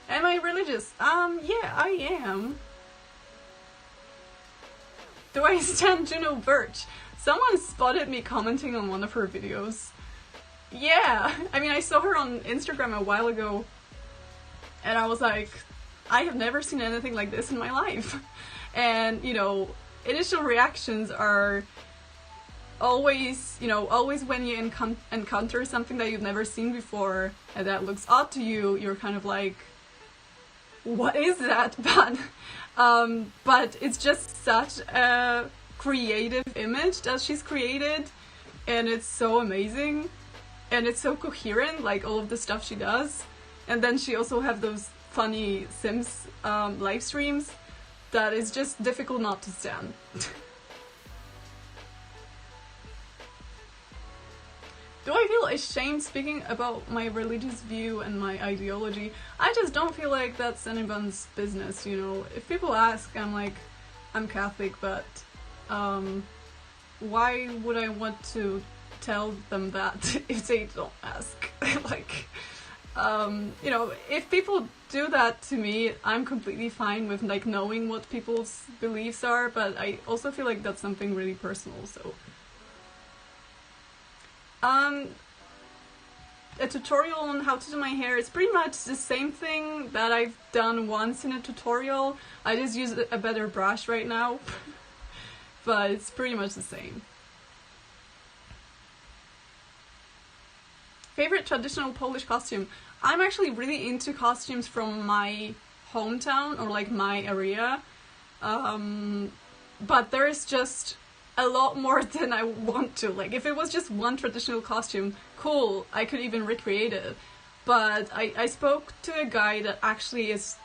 Am I religious? Yeah, I am. Do I stand Juno Birch? Someone spotted me commenting on one of her videos. Yeah, I mean, I saw her on Instagram a while ago, and I was like, I have never seen anything like this in my life. And, you know, initial reactions are always, you know, always when you encounter something that you've never seen before and that looks odd to you, you're kind of like, what is that? But it's just such a creative image that she's created, and it's so amazing, and it's so coherent, like all of the stuff she does. And then she also have those funny Sims live streams that is just difficult not to stand. Do I feel ashamed speaking about my religious view and my ideology? I just don't feel like that's anyone's business, you know. If people ask, I'm like, I'm Catholic, but why would I want to tell them that if they don't ask? Like, you know, if people do that to me, I'm completely fine with like knowing what people's beliefs are, but I also feel like that's something really personal, so. A tutorial on how to do my hair is pretty much the same thing that I've done once in a tutorial. I just use a better brush right now, but it's pretty much the same. Favorite traditional Polish costume? I'm actually really into costumes from my hometown or like my area, but there's just a lot more than I want to. Like, if it was just one traditional costume, cool, I could even recreate it. But I spoke to a guy that actually is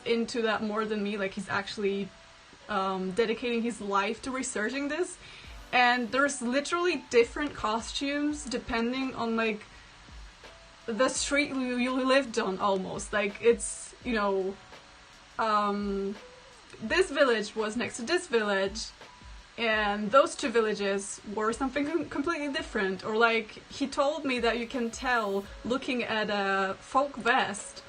into that more than me. Like, he's actually dedicating his life to researching this. And there's literally different costumes depending on, like, the street you lived on, almost. Like, it's, you know, this village was next to this village, and those two villages were something completely different. Or like, he told me that you can tell, looking at a folk vest,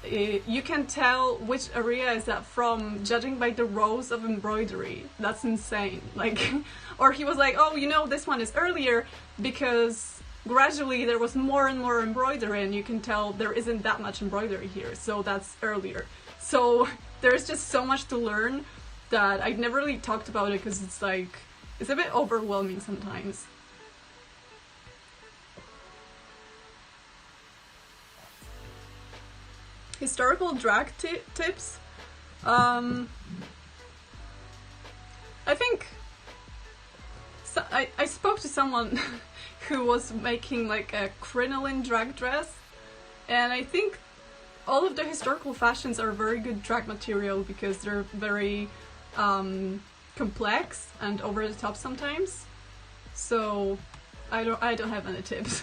you can tell which area is that from, judging by the rows of embroidery. That's insane. Like, or he was like, oh, you know, this one is earlier because gradually there was more and more embroidery, and you can tell there isn't that much embroidery here, so that's earlier. So there's just so much to learn that I've never really talked about it because it's like, it's a bit overwhelming sometimes. Historical drag tips? I think I spoke to someone who was making like a crinoline drag dress, and I think all of the historical fashions are very good drag material because they're very complex and over the top sometimes. So I don't have any tips.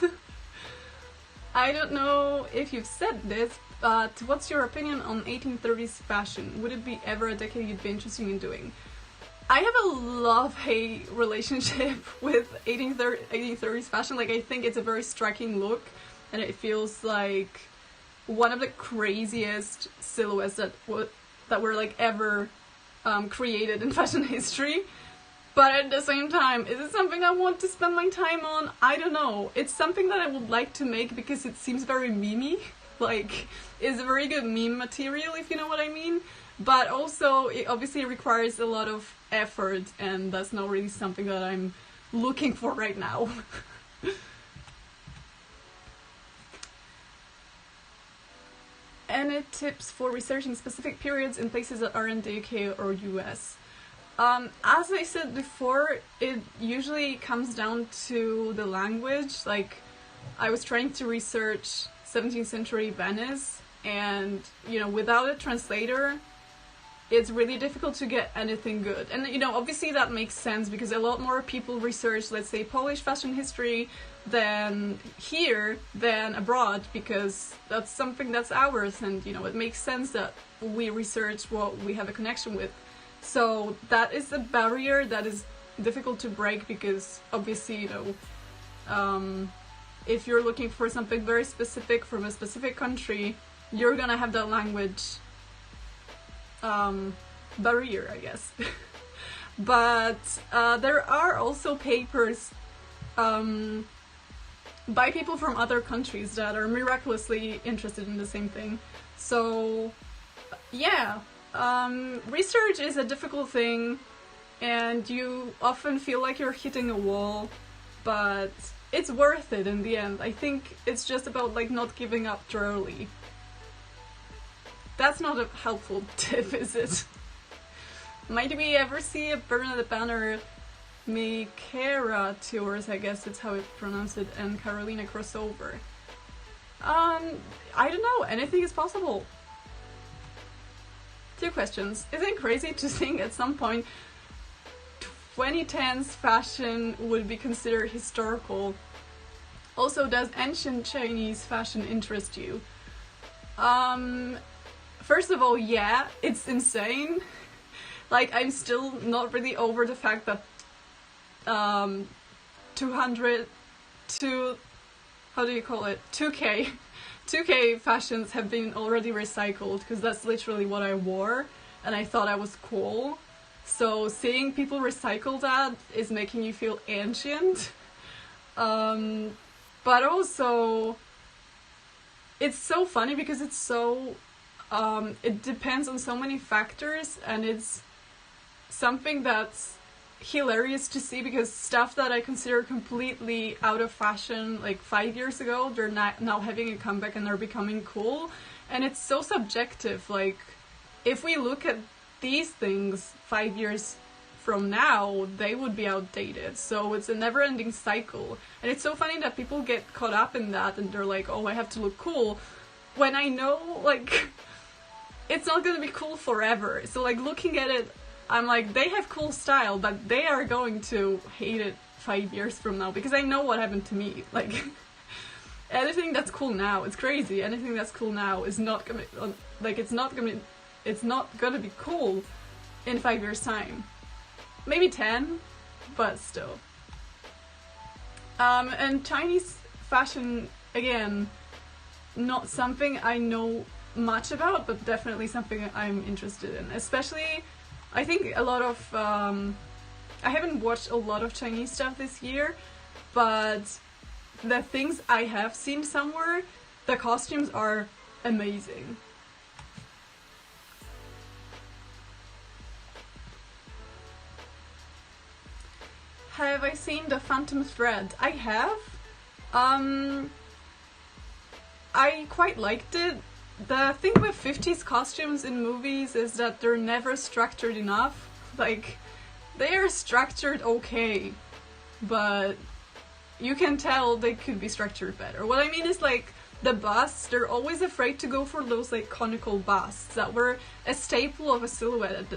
I don't know if you've said this, but what's your opinion on 1830s fashion? Would it be ever a decade you'd be interested in doing? I have a love-hate relationship with 1830s fashion. Like, I think it's a very striking look, and it feels like one of the craziest silhouettes that were like ever created in fashion history. But at the same time, is it something I want to spend my time on? I don't know. It's something that I would like to make because it seems very memey. Like, it's a very good meme material, if you know what I mean. But also, it obviously requires a lot of effort, and that's not really something that I'm looking for right now. Any tips for researching specific periods in places that aren't the UK or US? As I said before, it usually comes down to the language. Like, I was trying to research 17th century Venice, and, you know, without a translator, it's really difficult to get anything good. And you know, obviously that makes sense because a lot more people research, let's say, Polish fashion history than here than abroad, because that's something that's ours, and you know, it makes sense that we research what we have a connection with. So that is a barrier that is difficult to break, because obviously, you know, if you're looking for something very specific from a specific country, you're gonna have that language barrier, I guess. But there are also papers by people from other countries that are miraculously interested in the same thing. So yeah, research is a difficult thing, and you often feel like you're hitting a wall, but it's worth it in the end. I think it's just about like not giving up too early. That's not a helpful tip, is it? Might we ever see a Bernadette Banner Mikera tours, I guess it's how it pronounced it, and Carolina crossover? I don't know, anything is possible. 2 questions. Is it crazy to think at some point 2010s fashion would be considered historical? Also, does ancient Chinese fashion interest you? First of all, yeah, it's insane. Like, I'm still not really over the fact that 2K fashions have been already recycled, because that's literally what I wore and I thought I was cool. So seeing people recycle that is making you feel ancient. But also, it's so funny because it's so it depends on so many factors, and it's something that's hilarious to see, because stuff that I consider completely out of fashion like 5 years ago, they're now having a comeback and they're becoming cool. And it's so subjective. Like, if we look at these things 5 years from now, they would be outdated. So it's a never-ending cycle. And it's so funny that people get caught up in that and they're like, oh, I have to look cool, when I know, like, it's not gonna be cool forever. So like, looking at it, I'm like, they have cool style, but they are going to hate it 5 years from now, because I know what happened to me. Like, anything that's cool now, it's crazy. Anything that's cool now is not gonna, like, it's not gonna be cool in 5 years' time. Maybe 10, but still. And Chinese fashion, again, not something I know much about, but definitely something I'm interested in. Especially, I think a lot of, I haven't watched a lot of Chinese stuff this year, but the things I have seen somewhere, the costumes are amazing. Have I seen The Phantom Thread? I have. I quite liked it. The thing with 50s costumes in movies is that they're never structured enough. Like, they are structured okay, but you can tell they could be structured better. What I mean is, like, the busts, they're always afraid to go for those, like, conical busts that were a staple of a silhouette at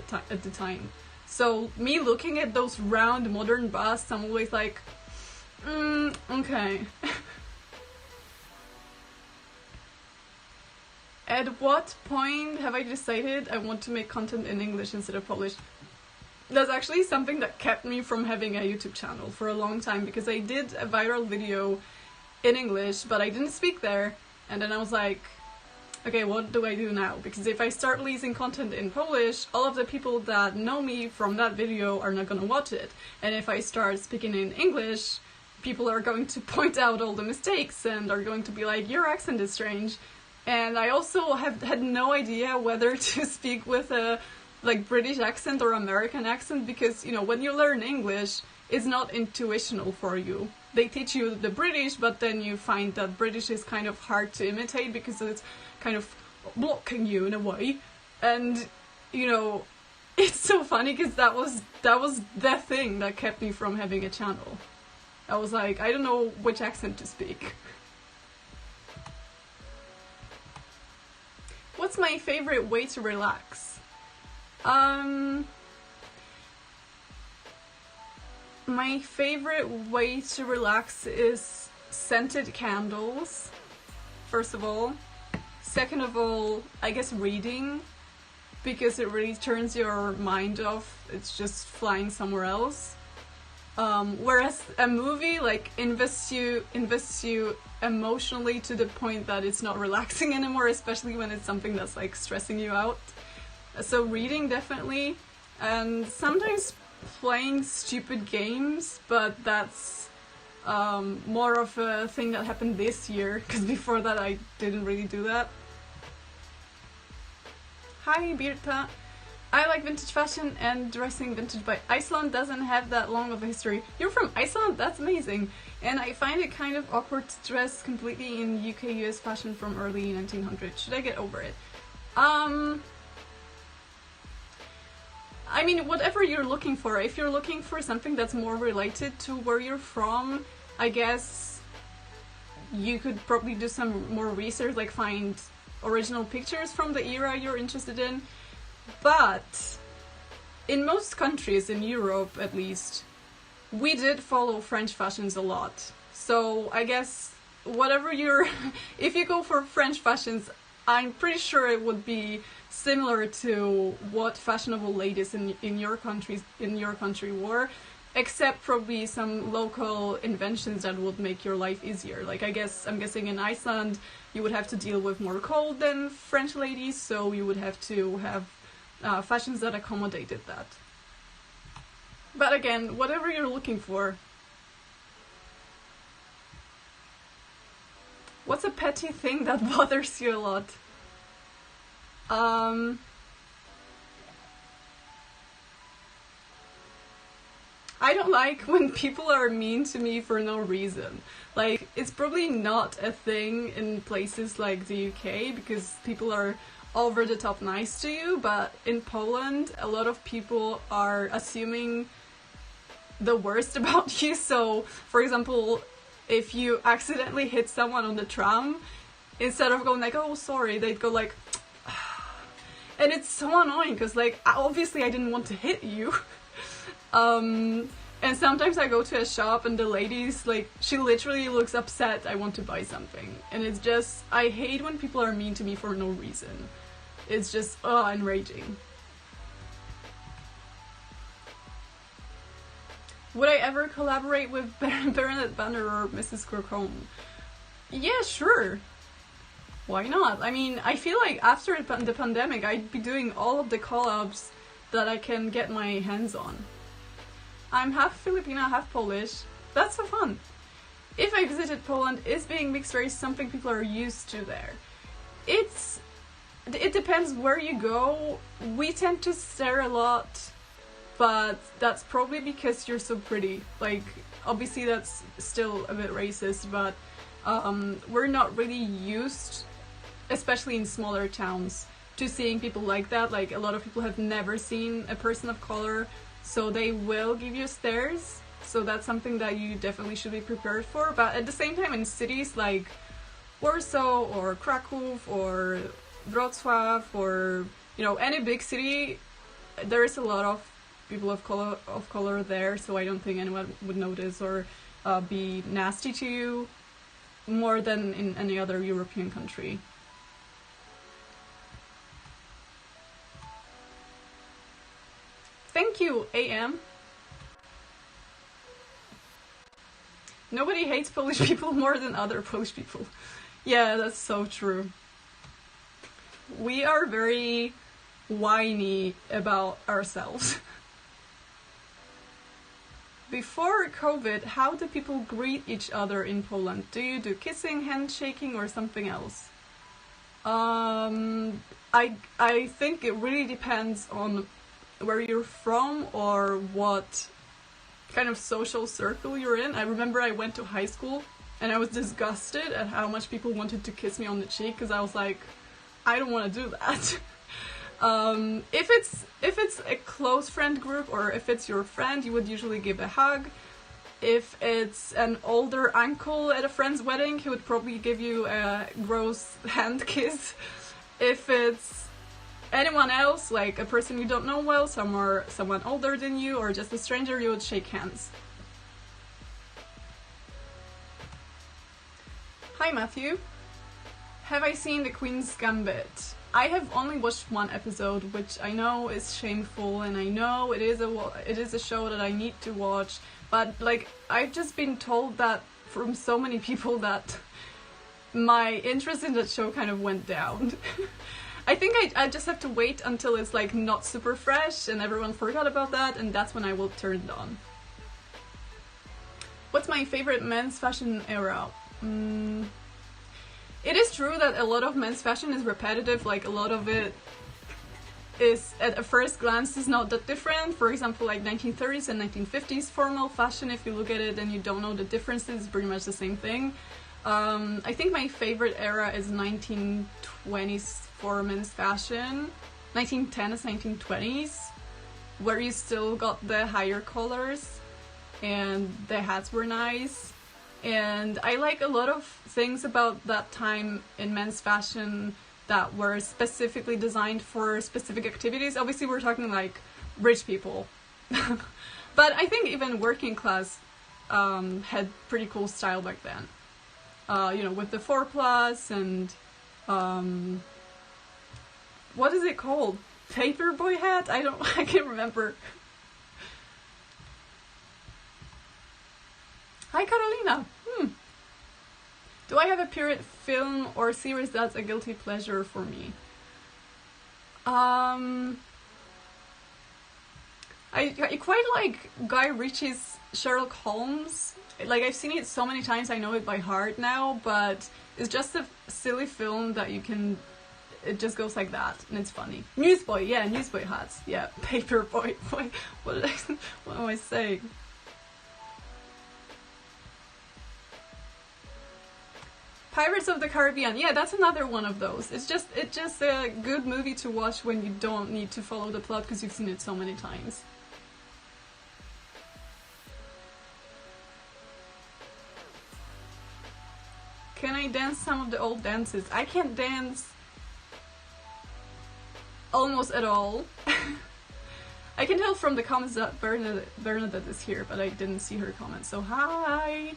the time. So me looking at those round modern busts, I'm always like, okay. At what point have I decided I want to make content in English instead of Polish? That's actually something that kept me from having a YouTube channel for a long time, because I did a viral video in English, but I didn't speak there, and then I was like, okay, what do I do now? Because if I start releasing content in Polish, all of the people that know me from that video are not gonna watch it. And if I start speaking in English, people are going to point out all the mistakes and are going to be like, your accent is strange. And I also had no idea whether to speak with a like British accent or American accent, because, you know, when you learn English, it's not intuitional for you. They teach you the British, but then you find that British is kind of hard to imitate because it's kind of blocking you in a way. And, you know, it's so funny because that was the thing that kept me from having a channel. I was like, I don't know which accent to speak. What's my favorite way to relax? My favorite way to relax is scented candles, first of all. Second of all, I guess reading, because it really turns your mind off. It's just flying somewhere else. Whereas a movie like invests you emotionally to the point that it's not relaxing anymore, especially when it's something that's like stressing you out. So reading definitely, and sometimes playing stupid games, but that's more of a thing that happened this year, because before that I didn't really do that. Hi Birta! I like vintage fashion, and dressing vintage by Iceland doesn't have that long of a history. You're from Iceland? That's amazing! And I find it kind of awkward to dress completely in UK-US fashion from early 1900s. Should I get over it? I mean, whatever you're looking for. If you're looking for something that's more related to where you're from, I guess you could probably do some more research, like find original pictures from the era you're interested in. But in most countries, in Europe at least, we did follow French fashions a lot. So I guess whatever you're... if you go for French fashions, I'm pretty sure it would be similar to what fashionable ladies in your country wore, except probably some local inventions that would make your life easier. Like I'm guessing in Iceland you would have to deal with more cold than French ladies, so you would have to have fashions that accommodated that. But again, whatever you're looking for. What's a petty thing that bothers you a lot? I don't like when people are mean to me for no reason. Like, it's probably not a thing in places like the UK because people are over the top nice to you, but in Poland a lot of people are assuming the worst about you. So, for example, if you accidentally hit someone on the tram, instead of going like, oh sorry, they'd go like, and it's so annoying because like obviously I didn't want to hit you. And sometimes I go to a shop and the lady's like, she literally looks upset I want to buy something, and it's just, I hate when people are mean to me for no reason. It's just enraging. Would I ever collaborate with Baronet Banner or Mrs. Crocombe? Yeah, sure. Why not? I mean, I feel like after the pandemic, I'd be doing all of the collabs that I can get my hands on. I'm half Filipina, half Polish. That's so fun. If I visited Poland, is being mixed race something people are used to there? It depends where you go. We tend to stare a lot, but that's probably because you're so pretty. Like, obviously that's still a bit racist, but we're not really used, especially in smaller towns, to seeing people like that. Like, a lot of people have never seen a person of color, so they will give you stares. So that's something that you definitely should be prepared for. But at the same time, in cities like Warsaw or Kraków or Wrocław or, you know, any big city, there is a lot of people of color there, so I don't think anyone would notice or be nasty to you more than in any other European country. Thank you, AM. Nobody hates Polish people more than other Polish people. Yeah, that's so true. We are very whiny about ourselves. Before COVID, how do people greet each other in Poland? Do you do kissing, handshaking, or something else? I think it really depends on where you're from or what kind of social circle you're in. I remember I went to high school and I was disgusted at how much people wanted to kiss me on the cheek because I was like, I don't want to do that. If it's a close friend group or if it's your friend, you would usually give a hug. If it's an older uncle at a friend's wedding, he would probably give you a gross hand kiss. If it's anyone else, like a person you don't know well, someone older than you, or just a stranger, you would shake hands. Hi Matthew. Have I seen The Queen's Gambit? I have only watched one episode, which I know is shameful, and I know it is a show that I need to watch, but like I've just been told that from so many people that my interest in that show kind of went down. I think I just have to wait until it's like not super fresh and everyone forgot about that, and that's when I will turn it on. What's my favorite men's fashion era? It is true that a lot of men's fashion is repetitive, like a lot of it is at a first glance is not that different. For example, like 1930s and 1950s formal fashion, if you look at it and you don't know the differences, it's pretty much the same thing. I think my favorite era is 1920s for men's fashion. 1910s, 1920s, where you still got the higher collars and the hats were nice. And I like a lot of things about that time in men's fashion that were specifically designed for specific activities. Obviously we're talking like rich people. But I think even working class had pretty cool style back then. You know, with the 4+ and what is it called? Paperboy hat? I can't remember. Hi Carolina! Do I have a period film or series that's a guilty pleasure for me? I quite like Guy Ritchie's Sherlock Holmes. Like, I've seen it so many times, I know it by heart now, but it's just a silly film that it just goes like that, and it's funny. Newsboy, yeah, Newsboy hats, yeah, Paperboy, what am I saying? Pirates of the Caribbean, yeah, that's another one of those. It's just a good movie to watch when you don't need to follow the plot because you've seen it so many times. Can I dance some of the old dances? I can't dance almost at all. I can tell from the comments that Bernadette is here, but I didn't see her comment, so hi!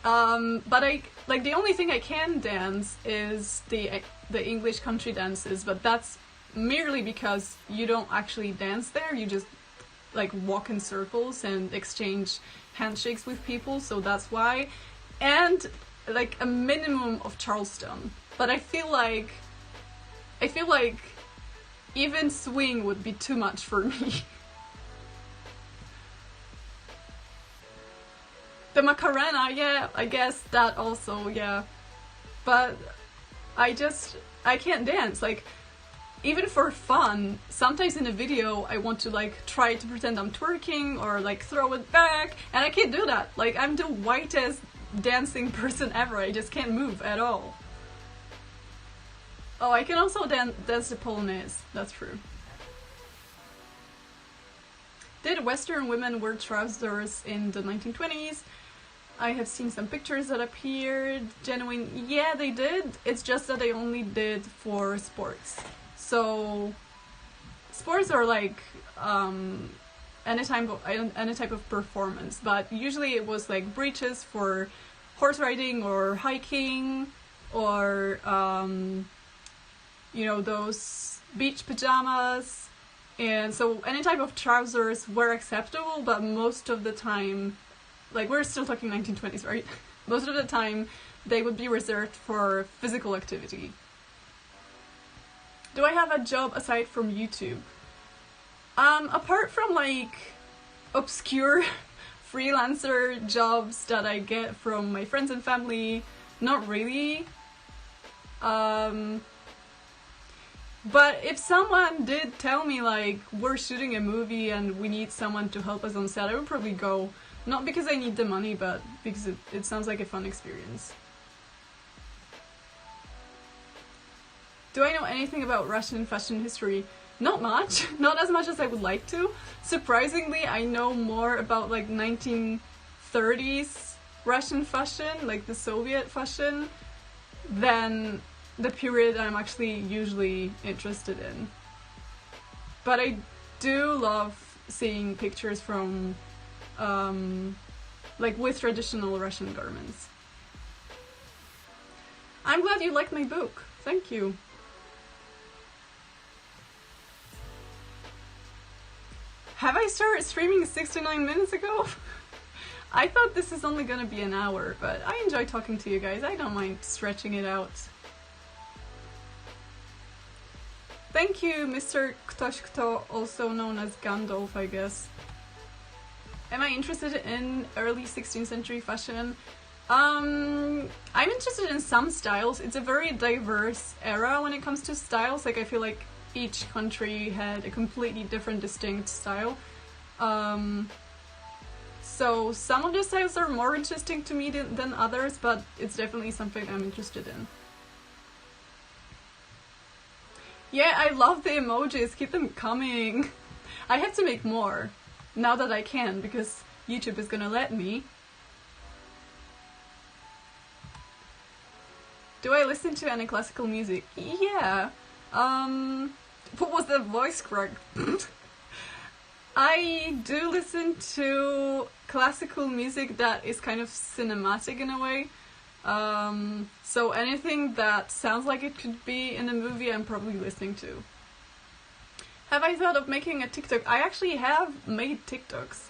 But the only thing I can dance is the English country dances, but that's merely because you don't actually dance there, you just like walk in circles and exchange handshakes with people, so that's why. And like a minimum of Charleston, but I feel like even swing would be too much for me. The Macarena, yeah, I guess that also, yeah. But I can't dance. Like, even for fun, sometimes in a video I want to like try to pretend I'm twerking or like throw it back, and I can't do that. Like, I'm the whitest dancing person ever. I just can't move at all. Oh, I can also dance the Polonaise. That's true. Did Western women wear trousers in the 1920s? I have seen some pictures that appeared. Genuine, yeah, they did. It's just that they only did for sports. So, sports are like any type of performance, but usually it was like breeches for horse riding or hiking, or you know, those beach pajamas. And so any type of trousers were acceptable, but most of the time, like, we're still talking 1920s, right? Most of the time they would be reserved for physical activity. Do I have a job aside from YouTube? Apart from like obscure freelancer jobs that I get from my friends and family, not really. But if someone did tell me like, we're shooting a movie and we need someone to help us on set, I would probably go. Not because I need the money, but because it sounds like a fun experience. Do I know anything about Russian fashion history? Not much. Not as much as I would like to. Surprisingly, I know more about like 1930s Russian fashion, like the Soviet fashion, than the period I'm actually usually interested in. But I do love seeing pictures from, like, with traditional Russian garments. I'm glad you liked my book. Thank you. Have I started streaming 69 minutes ago? I thought this is only gonna be an hour, but I enjoy talking to you guys. I don't mind stretching it out. Thank you, Mr. Ktoś Kto, also known as Gandalf, I guess. Am I interested in early 16th century fashion? I'm interested in some styles. It's a very diverse era when it comes to styles. Like, I feel like each country had a completely different, distinct style. So some of the styles are more interesting to me than others, but it's definitely something I'm interested in. Yeah, I love the emojis. Keep them coming. I have to make more now that I can, because YouTube is gonna let me. Do I listen to any classical music? Yeah. What was the voice crack? I do listen to classical music that is kind of cinematic in a way. So anything that sounds like it could be in a movie, I'm probably listening to. Have I thought of making a TikTok? I actually have made TikToks.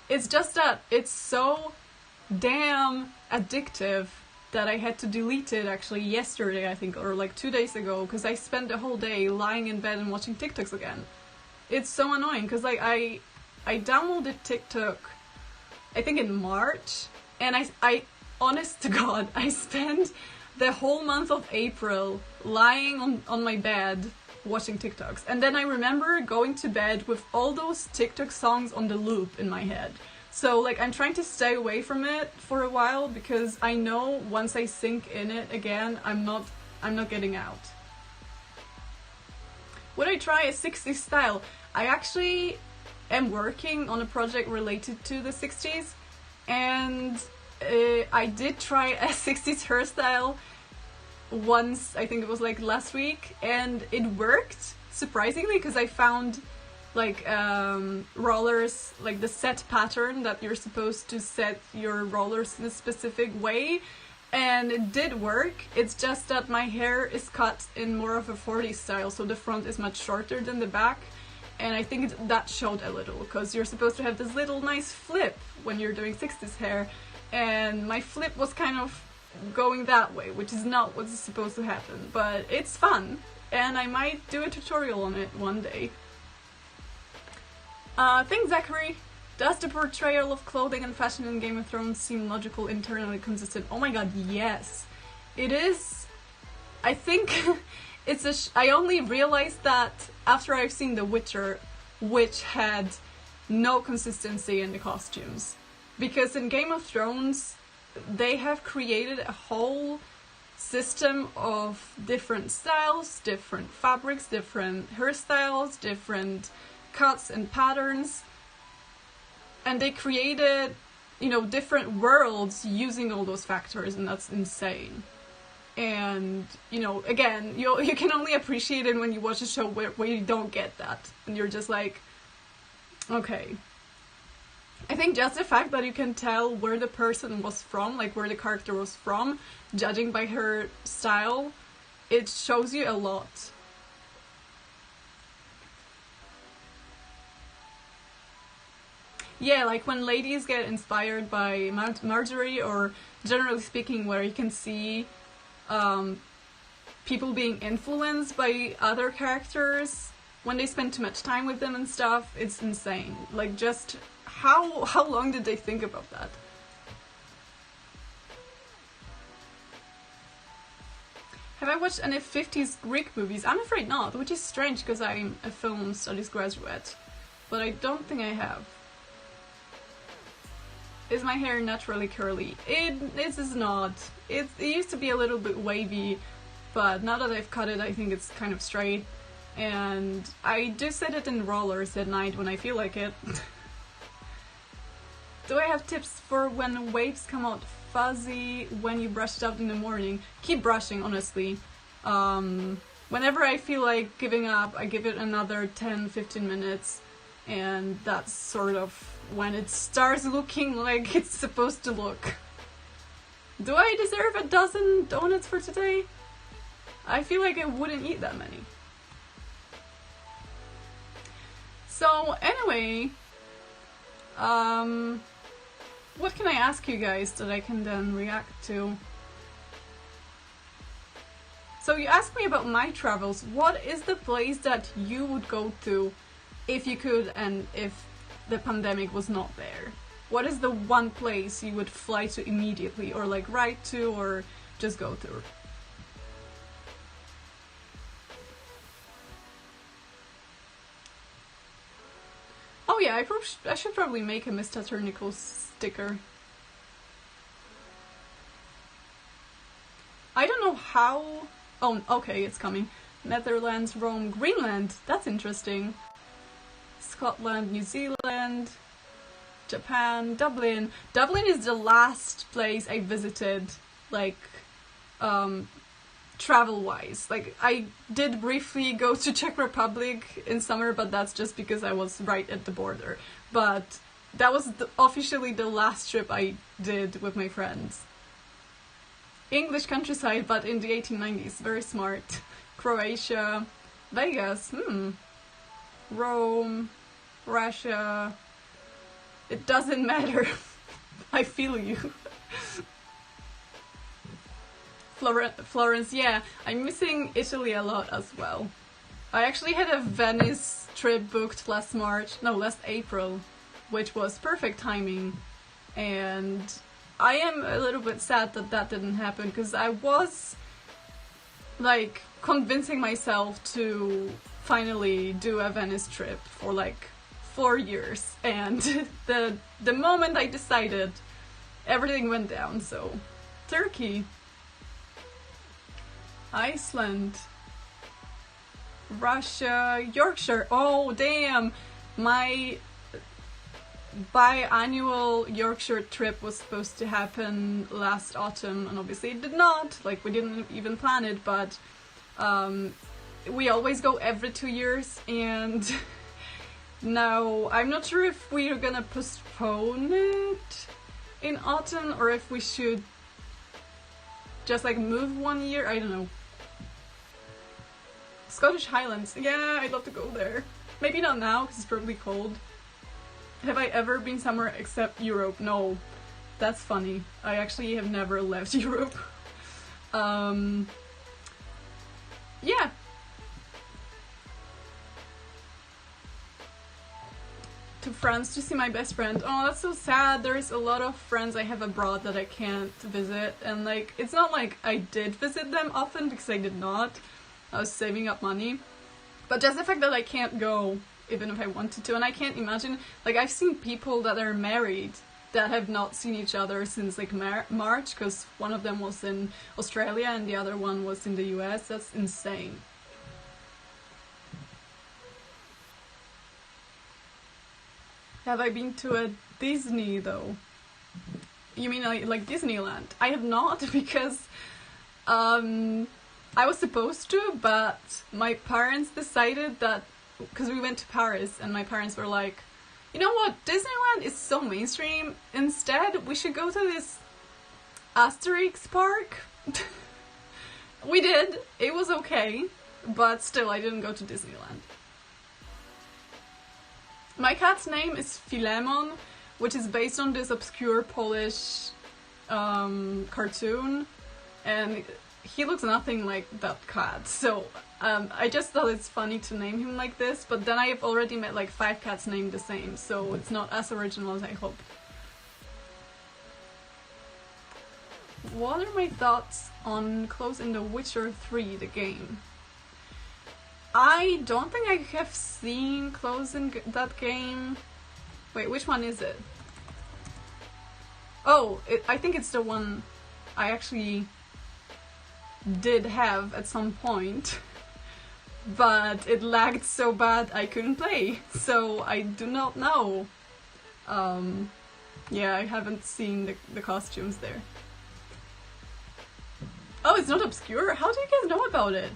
It's just that it's so damn addictive that I had to delete it actually yesterday, I think, or like 2 days ago, because I spent the whole day lying in bed and watching TikToks again. It's so annoying, because like I downloaded TikTok, I think in March, and I honest to God, I spent the whole month of April lying on my bed watching TikToks. And then I remember going to bed with all those TikTok songs on the loop in my head. So like I'm trying to stay away from it for a while, because I know once I sink in it again, I'm not getting out. Would I try a 60s style? I actually am working on a project related to the 60s, and I did try a 60s hairstyle once, I think it was like last week, and it worked, surprisingly, because I found like rollers, like the set pattern that you're supposed to set your rollers in a specific way, and it did work. It's just that my hair is cut in more of a 40s style, so the front is much shorter than the back, and I think that showed a little, because you're supposed to have this little nice flip when you're doing 60s hair, and my flip was kind of going that way, which is not what's supposed to happen, but it's fun, and I might do a tutorial on it one day. Thanks, Zachary. Does the portrayal of clothing and fashion in Game of Thrones seem logical, internally consistent? Oh my god, yes. It is. I think it's I only realized that after I've seen The Witcher, which had no consistency in the costumes. Because in Game of Thrones, they have created a whole system of different styles, different fabrics, different hairstyles, different cuts and patterns, and they created, you know, different worlds using all those factors, and that's insane. And, you know, again, you can only appreciate it when you watch a show where you don't get that, and you're just like, okay. I think just the fact that you can tell where the person was from, like where the character was from, judging by her style, it shows you a lot. Yeah, like when ladies get inspired by Marjorie, or generally speaking, where you can see people being influenced by other characters when they spend too much time with them and stuff, it's insane. Like, just how long did they think about that? Have I watched any 50s Greek movies? I'm afraid not, which is strange because I'm a film studies graduate, but I don't think I have. Is my hair naturally curly? It is not. It used to be a little bit wavy, but now that I've cut it, I think it's kind of straight. And I do set it in rollers at night when I feel like it. Do I have tips for when waves come out fuzzy when you brush it out in the morning? Keep brushing, honestly. Whenever I feel like giving up, I give it another 10-15 minutes, and that's sort of when it starts looking like it's supposed to look. Do I deserve a dozen donuts for today? I feel like I wouldn't eat that many. So anyway, what can I ask you guys that I can then react to? So you asked me about my travels. What is the place that you would go to if you could and if the pandemic was not there? What is the one place you would fly to immediately, or like write to, or just go to? Oh yeah, I should probably make a Mr. Turnicle sticker. I don't know how... Oh, okay, it's coming. Netherlands, Rome, Greenland. That's interesting. Scotland, New Zealand, Japan, Dublin. Dublin is the last place I visited, like, travel-wise. Like, I did briefly go to Czech Republic in summer, but that's just because I was right at the border. But that was officially the last trip I did with my friends. English countryside, but in the 1890s. Very smart. Croatia, Vegas, Rome, Russia. It doesn't matter. I feel you. Florence, yeah. I'm missing Italy a lot as well. I actually had a Venice trip booked last April, which was perfect timing. And I am a little bit sad that that didn't happen, because I was like convincing myself to finally do a Venice trip for like 4 years, and the moment I decided, everything went down. So Turkey, Iceland, Russia, Yorkshire. Oh damn, my biannual Yorkshire trip was supposed to happen last autumn, and obviously it did not. Like, we didn't even plan it, but we always go every 2 years, and now I'm not sure if we're gonna postpone it in autumn or if we should just like move 1 year. I don't know. Scottish Highlands, yeah, I'd love to go there. Maybe not now because it's probably cold. Have I ever been somewhere except Europe? No. That's funny. I actually have never left Europe. Yeah. To France to see my best friend. Oh, that's so sad. There's a lot of friends I have abroad that I can't visit. And like, it's not like I did visit them often, because I did not. I was saving up money. But just the fact that I can't go, even if I wanted to. And I can't imagine, like, I've seen people that are married that have not seen each other since like March, because one of them was in Australia and the other one was in the US. That's insane. Have I been to a Disney though? You mean like Disneyland? I have not, because I was supposed to, but my parents decided that, because we went to Paris and my parents were like, you know what, Disneyland is so mainstream, instead we should go to this Asterix park. We did, it was okay, but still I didn't go to Disneyland. My cat's name is Philemon, which is based on this obscure Polish cartoon, and he looks nothing like that cat, so I just thought it's funny to name him like this, but then I have already met like 5 cats named the same, so it's not as original as I hoped. What are my thoughts on closing The Witcher 3, the game? I don't think I have seen closing that game. Wait, which one is it? Oh, I think it's the one I actually did have at some point, but it lagged so bad I couldn't play, so I do not know. Yeah, I haven't seen the costumes there. Oh, it's not obscure? How do you guys know about it?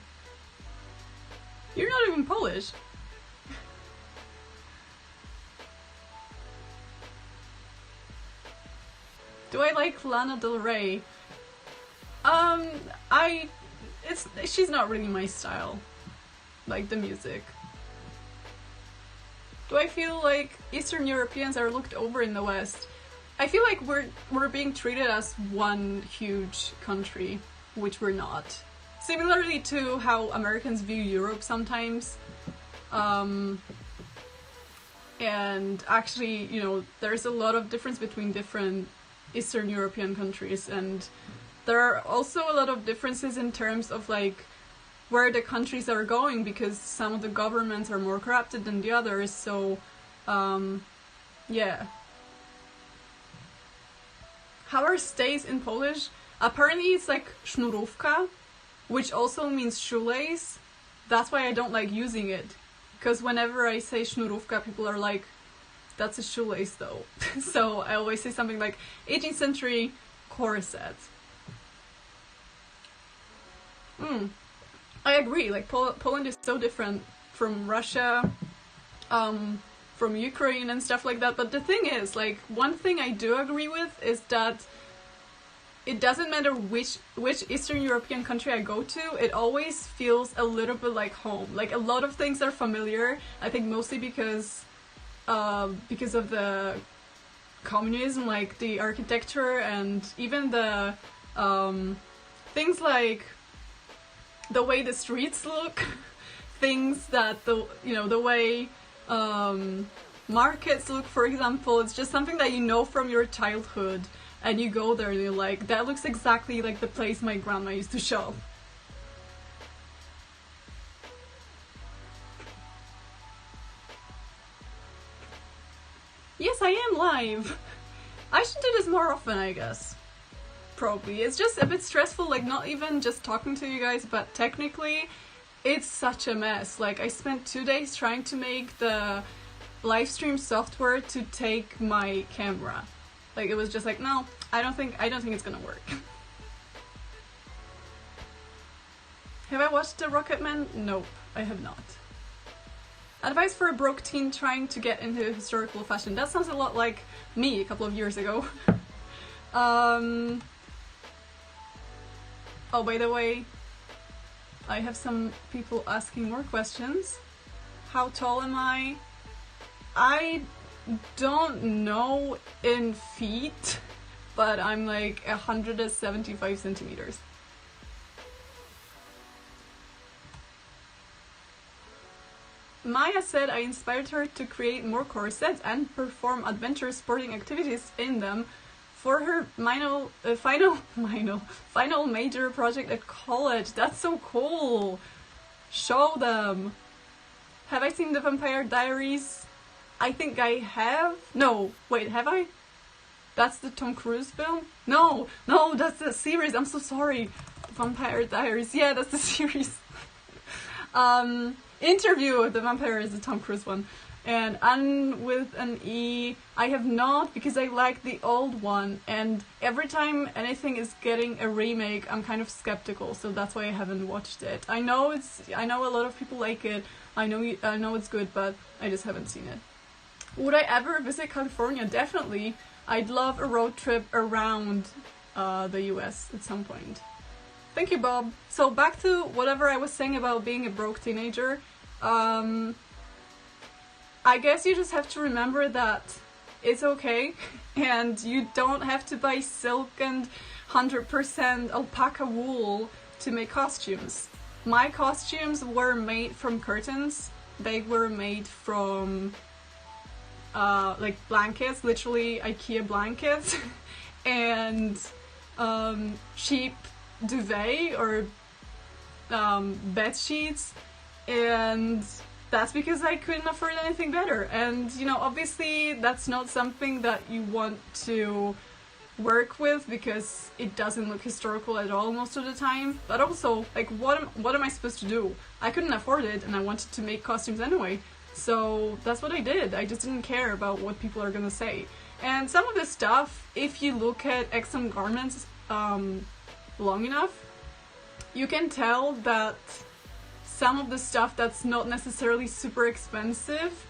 You're not even Polish. Do I like Lana Del Rey? She's not really my style. Like the music. Do I feel like Eastern Europeans are looked over in the West? I feel like we're being treated as one huge country, which we're not. Similarly to how Americans view Europe sometimes. And actually, you know, there's a lot of difference between different Eastern European countries, and there are also a lot of differences in terms of like where the countries are going, because some of the governments are more corrupted than the others, so yeah. How are stays in Polish? Apparently it's like sznurówka, which also means shoelace. That's why I don't like using it, because whenever I say sznurówka, people are like, that's a shoelace though. So I always say something like 18th century corset. I agree, like Poland is so different from Russia, from Ukraine and stuff like that, but the thing is, like, one thing I do agree with is that it doesn't matter which Eastern European country I go to, it always feels a little bit like home. Like, a lot of things are familiar, I think mostly because of the communism, like the architecture and even the things like the way the streets look, things that the way markets look, for example. It's just something that you know from your childhood, and you go there and you're like, that looks exactly like the place my grandma used to shop. Yes, I am live. I should do this more often, I guess. Probably. It's just a bit stressful, like not even just talking to you guys, but technically it's such a mess. Like, I spent 2 days trying to make the livestream software to take my camera. Like, it was just like, no, I don't think it's gonna work. Have I watched The Rocketman? Nope, I have not. Advice for a broke teen trying to get into historical fashion. That sounds a lot like me a couple of years ago. Oh, by the way, I have some people asking more questions. How tall am I? I don't know in feet, but I'm like 175 centimeters. Maya said I inspired her to create more corsets and perform adventurous sporting activities in them for her final major project at college. That's so cool. Show them. Have I seen The Vampire Diaries? I think I have. No, wait, have I? That's the Tom Cruise film? No, that's the series. I'm so sorry. Vampire Diaries. Yeah, that's the series. Interview with the Vampire is the Tom Cruise one. And Anne with an E, I have not, because I like the old one, and every time anything is getting a remake, I'm kind of skeptical, so that's why I haven't watched it. I know a lot of people like it, I know it's good, but I just haven't seen it. Would I ever visit California? Definitely. I'd love a road trip around the US at some point. Thank you, Bob. So back to whatever I was saying about being a broke teenager. I guess you just have to remember that it's okay, and you don't have to buy silk and 100% alpaca wool to make costumes. My costumes were made from curtains. They were made from like blankets, literally IKEA blankets, and cheap duvet or bed sheets, and that's because I couldn't afford anything better. And, you know, obviously that's not something that you want to work with because it doesn't look historical at all most of the time. But also, like, what am I supposed to do? I couldn't afford it and I wanted to make costumes anyway. So that's what I did. I just didn't care about what people are gonna say. And some of the stuff, if you look at Exxon garments long enough, you can tell that some of the stuff that's not necessarily super expensive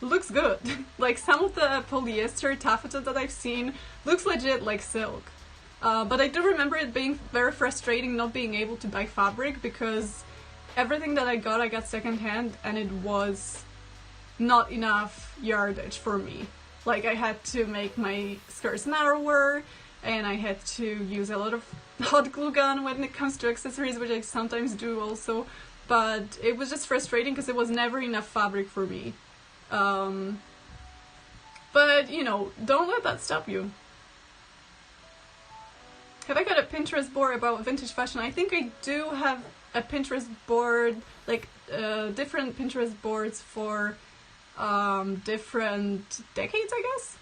looks good. Like some of the polyester taffeta that I've seen looks legit like silk. But I do remember it being very frustrating not being able to buy fabric, because everything that I got secondhand, and it was not enough yardage for me. Like I had to make my skirts narrower, and I had to use a lot of hot glue gun when it comes to accessories, which I sometimes do also, but it was just frustrating because it was never enough fabric for me. But, you know, don't let that stop you. Have I got a Pinterest board about vintage fashion? I think I do have a Pinterest board, like different Pinterest boards for different decades, I guess.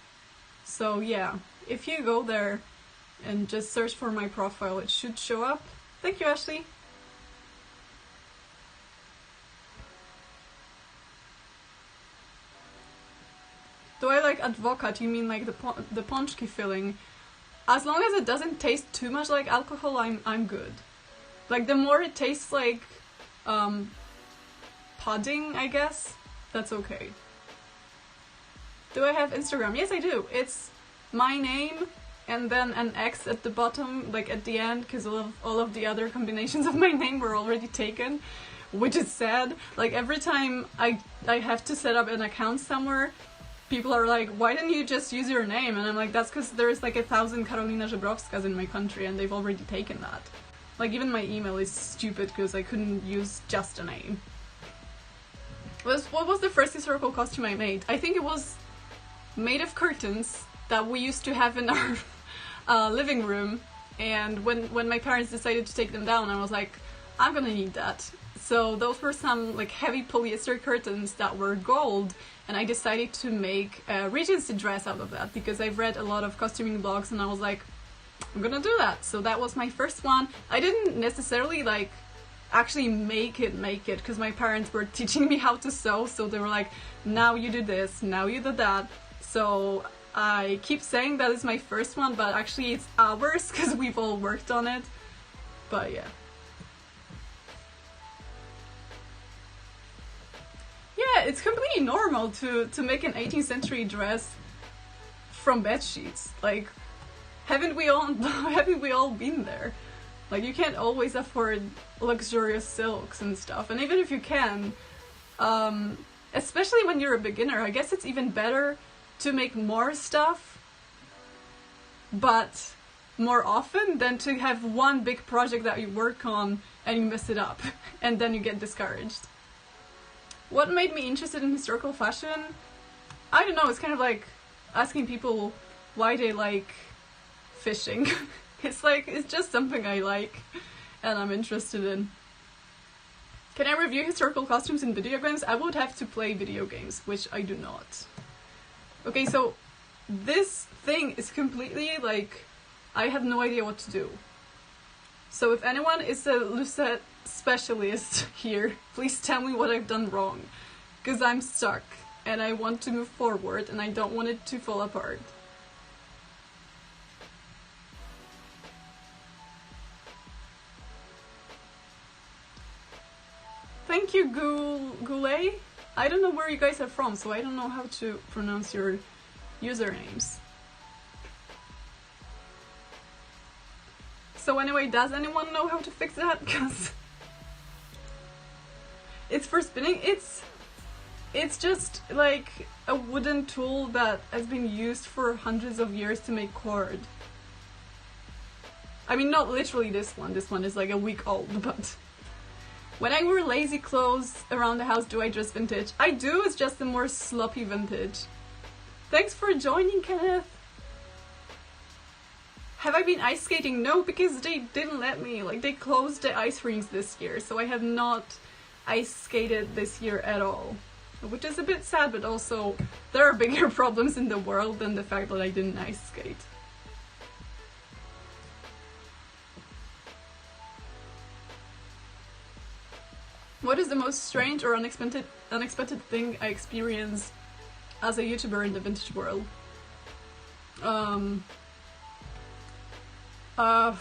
So yeah, if you go there and just search for my profile, it should show up. Thank you, Ashley. Do I like advocat? You mean like the ponchki filling? As long as it doesn't taste too much like alcohol, I'm good. Like the more it tastes like pudding, I guess, that's okay. Do I have Instagram? Yes, I do. It's my name and then an X at the bottom, like at the end, because all of the other combinations of my name were already taken, which is sad. Like every time I have to set up an account somewhere, people are like, why didn't you just use your name? And I'm like, that's because there's like 1,000 Karolina Żebrowskas in my country and they've already taken that. Like even my email is stupid because I couldn't use just a name. What was the first historical costume I made? I think it was made of curtains that we used to have in our living room, and when my parents decided to take them down, I was like, I'm gonna need that. So those were some like heavy polyester curtains that were gold, and I decided to make a Regency dress out of that because I've read a lot of costuming blogs and I was like, I'm gonna do that. So that was my first one. I didn't necessarily like actually make it because my parents were teaching me how to sew, so they were like, now you do this, now you do that. So I keep saying that is my first one, but actually it's ours because we've all worked on it. But yeah. Yeah, it's completely normal to make an 18th century dress from bed sheets. Like, haven't we all been there? Like, you can't always afford luxurious silks and stuff. And even if you can, especially when you're a beginner, I guess it's even better to make more stuff, but more often, than to have one big project that you work on and you mess it up and then you get discouraged. What made me interested in historical fashion? I don't know, it's kind of like asking people why they like fishing. It's like, it's just something I like and I'm interested in. Can I review historical costumes in video games? I would have to play video games, which I do not. Okay, so this thing is completely like, I have no idea what to do. So if anyone is a Lucette specialist here, please tell me what I've done wrong. Because I'm stuck and I want to move forward and I don't want it to fall apart. Thank you, Goulet. I don't know where you guys are from, so I don't know how to pronounce your usernames. So anyway, does anyone know how to fix that? Because it's for spinning. It's just like a wooden tool that has been used for hundreds of years to make cord. I mean, not literally this one. This one is like a week old, but when I wear lazy clothes around the house, do I dress vintage? I do, it's just a more sloppy vintage. Thanks for joining, Kenneth. Have I been ice skating? No, because they didn't let me. Like, they closed the ice rinks this year, so I have not ice skated this year at all. Which is a bit sad, but also there are bigger problems in the world than the fact that I didn't ice skate. What is the most strange or unexpected thing I experienced as a YouTuber in the vintage world?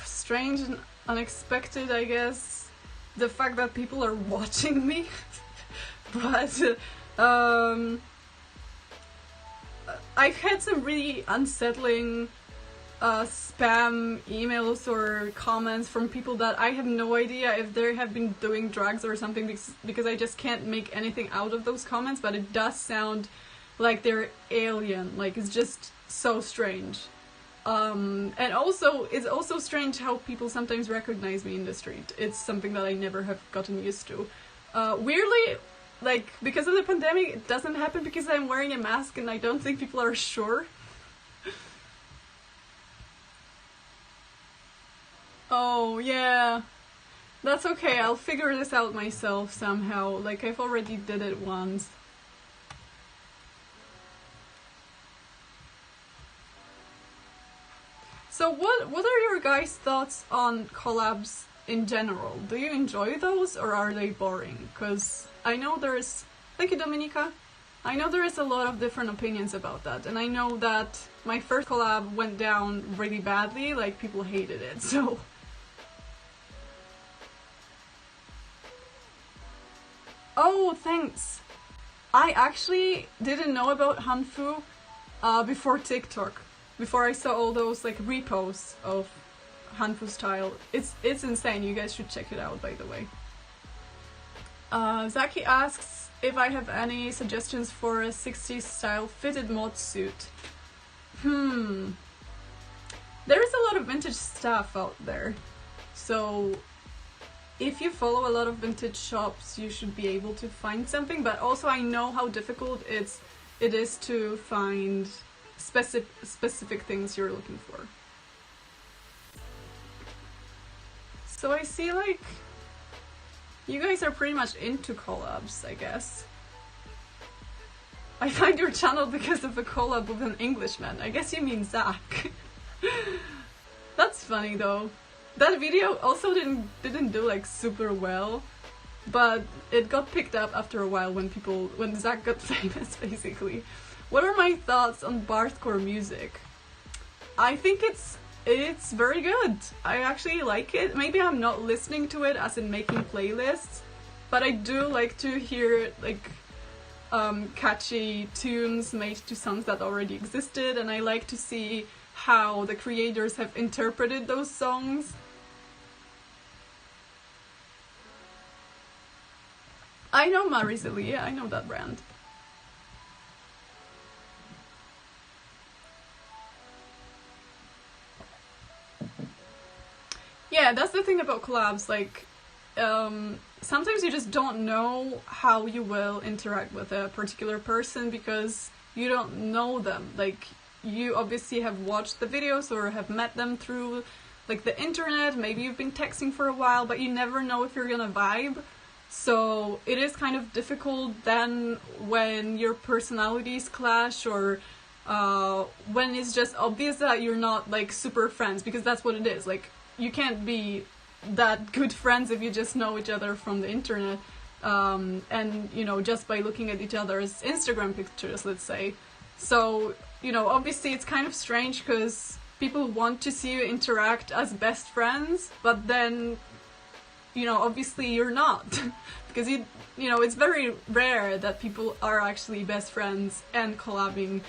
Strange and unexpected, I guess. the fact that people are watching me. But I've had some really unsettling spam emails or comments from people that I have no idea if they have been doing drugs or something, because I just can't make anything out of those comments, but it does sound like they're alien. Like, it's just so strange. And also, it's also strange how people sometimes recognize me in the street. It's something that I never have gotten used to. Weirdly, like, because of the pandemic, it doesn't happen because I'm wearing a mask and I don't think people are sure. Oh, yeah. That's okay, I'll figure this out myself somehow. Like, I've already did it once. So what are your guys' thoughts on collabs in general? Do you enjoy those, or are they boring? Because I know there's... Thank you, Dominika. I know there is a lot of different opinions about that, and I know that my first collab went down really badly, like people hated it, so... Oh, thanks! I actually didn't know about Hanfu before TikTok. Before I saw all those like reposts of Hanfu style. It's insane, you guys should check it out, by the way. Zaki asks if I have any suggestions for a 60s style fitted mod suit. There is a lot of vintage stuff out there, so if you follow a lot of vintage shops you should be able to find something, but also I know how difficult it is to find specific things you're looking for. So I see, like, you guys are pretty much into collabs, I guess. I find your channel because of a collab with an Englishman. I guess you mean Zach. That's funny though. That video also didn't do like super well, but it got picked up after a while when Zach got famous, basically. What are my thoughts on Barcore music? I think it's very good. I actually like it. Maybe I'm not listening to it as in making playlists, but I do like to hear like catchy tunes made to songs that already existed, and I like to see how the creators have interpreted those songs. I know Mariseli, yeah, I know that brand. Yeah, that's the thing about collabs, like, sometimes you just don't know how you will interact with a particular person because you don't know them. Like, you obviously have watched the videos or have met them through, like, the internet, maybe you've been texting for a while, but you never know if you're gonna vibe. So it is kind of difficult then when your personalities clash, or when it's just obvious that you're not, like, super friends, because that's what it is. Like, you can't be that good friends if you just know each other from the internet, and, you know, just by looking at each other's Instagram pictures, let's say. So, you know, obviously it's kind of strange because people want to see you interact as best friends, but then, you know, obviously you're not. Because, you know, it's very rare that people are actually best friends and collabing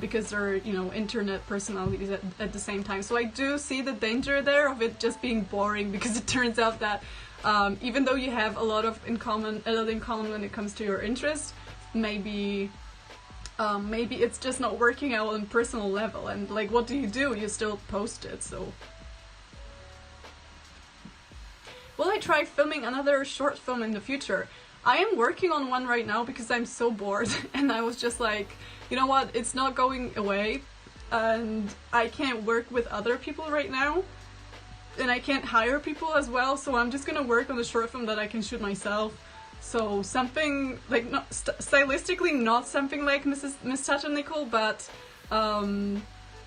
because they're, you know, internet personalities at the same time. So I do see the danger there of it just being boring, because it turns out that even though you have a lot in common when it comes to your interests, maybe it's just not working out on personal level, and like, what do? You still post it, so. Will I try filming another short film in the future? I am working on one right now because I'm so bored, and I was just like, you know what, it's not going away, and I can't work with other people right now, and I can't hire people as well, so I'm just gonna work on a short film that I can shoot myself. So something like, not stylistically not something like Miss Tata Nicole, but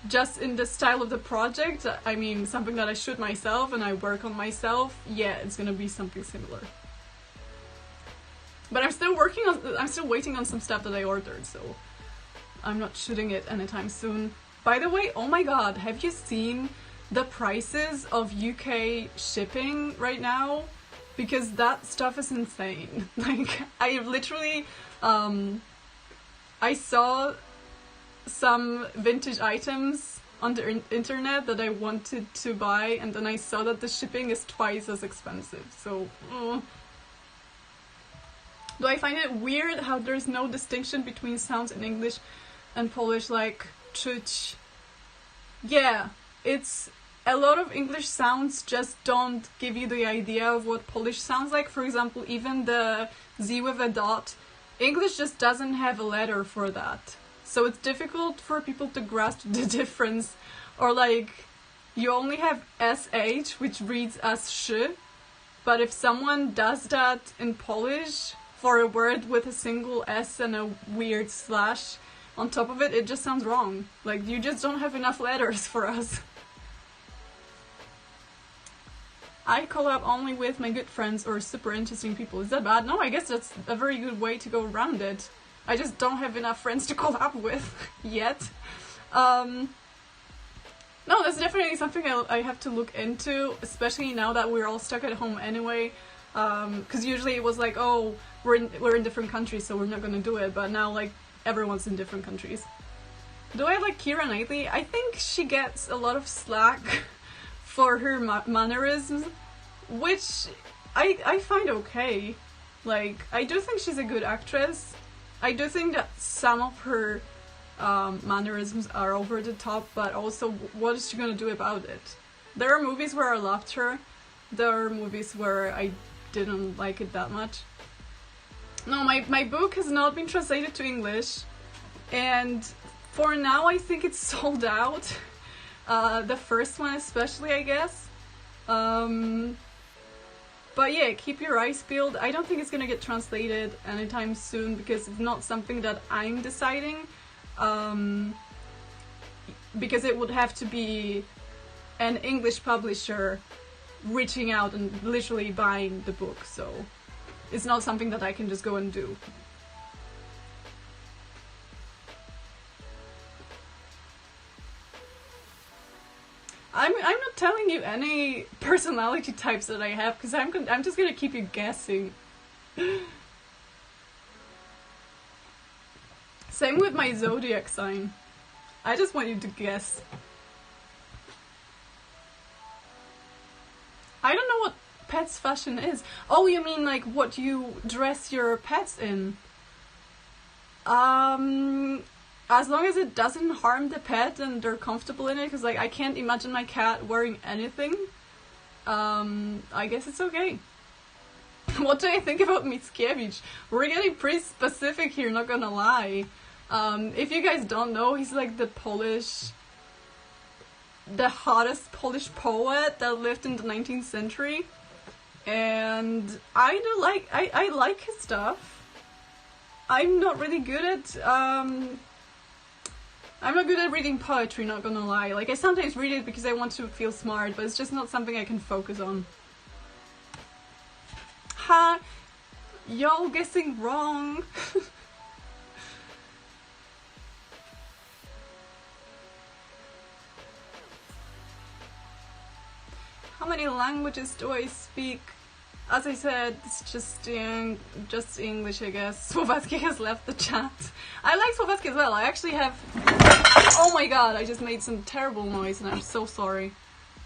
just in the style of the project. I mean, something that I shoot myself and I work on myself. Yeah, it's gonna be something similar. But I'm still waiting on some stuff that I ordered, so I'm not shooting it anytime soon. By the way, oh my god, have you seen the prices of UK shipping right now? because that stuff is insane. Like, I literally, I saw some vintage items on the internet that I wanted to buy, and then I saw that the shipping is twice as expensive, so... Do I find it weird how there's no distinction between sounds in English and Polish, like czuć? Yeah, it's... A lot of English sounds just don't give you the idea of what Polish sounds like. For example, even the Z with a dot, English just doesn't have a letter for that. So it's difficult for people to grasp the difference. Or like, you only have SH, which reads as sh, but if someone does that in Polish for a word with a single S and a weird slash on top of it, it just sounds wrong. Like, you just don't have enough letters for us. I collab only with my good friends or super interesting people. Is that bad? No, I guess that's a very good way to go around it. I just don't have enough friends to collab with yet. No, that's definitely something I have to look into, especially now that we're all stuck at home anyway. Because usually it was like, oh, we're in different countries, so we're not gonna do it. But now, like, everyone's in different countries. Do I like Keira Knightley? I think she gets a lot of slack for her mannerisms, which I find okay. Like, I do think she's a good actress. I do think that some of her mannerisms are over the top, but also, what is she gonna do about it? There are movies where I loved her. There are movies where I didn't like it that much. No, my book has not been translated to English, and for now I think it's sold out. The first one especially, I guess. But yeah, keep your eyes peeled. I don't think it's gonna get translated anytime soon because it's not something that I'm deciding. Because it would have to be an English publisher reaching out and literally buying the book, so it's not something that I can just go and do. I'm not telling you any personality types that I have, because I'm just gonna keep you guessing. Same with my zodiac sign. I just want you to guess. I don't know what pets fashion is. Oh, you mean like what you dress your pets in? As long as it doesn't harm the pet and they're comfortable in it, because like I can't imagine my cat wearing anything. I guess it's okay. What do I think about Mickiewicz? We're getting pretty specific here, not gonna lie. If you guys don't know, he's like the hottest Polish poet that lived in the 19th century. And I like his stuff. I'm not really good at, I'm not good at reading poetry, not gonna lie. Like, I sometimes read it because I want to feel smart, but it's just not something I can focus on. Ha! Y'all guessing wrong! How many languages do I speak? As I said, it's just English, I guess. Slovacki has left the chat. I like Slovacki as well. I actually have... Oh my god, I just made some terrible noise and I'm so sorry.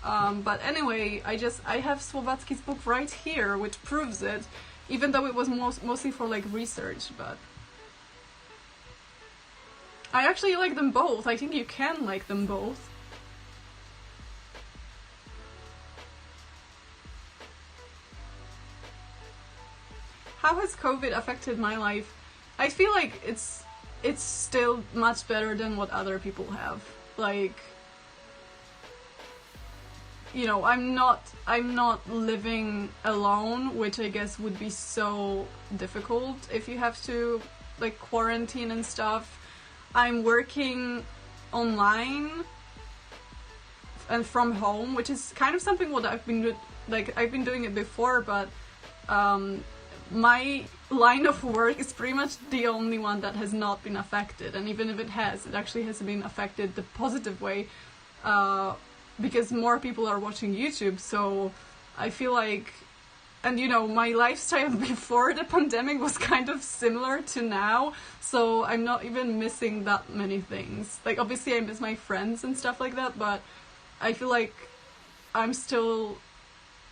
But anyway, I have Slovacki's book right here, which proves it. Even though it was mostly for like research, but... I actually like them both. I think you can like them both. How has COVID affected my life? I feel like it's still much better than what other people have. Like, you know, I'm not living alone, which I guess would be so difficult if you have to like quarantine and stuff. I'm working online and from home, which is kind of something what I've been doing it before, but my line of work is pretty much the only one that has not been affected, and even if it has, it actually has been affected the positive way, because more people are watching YouTube, so I feel like And you know, my lifestyle before the pandemic was kind of similar to now, so I'm not even missing that many things. Like, obviously I miss my friends and stuff like that, but I feel like I'm still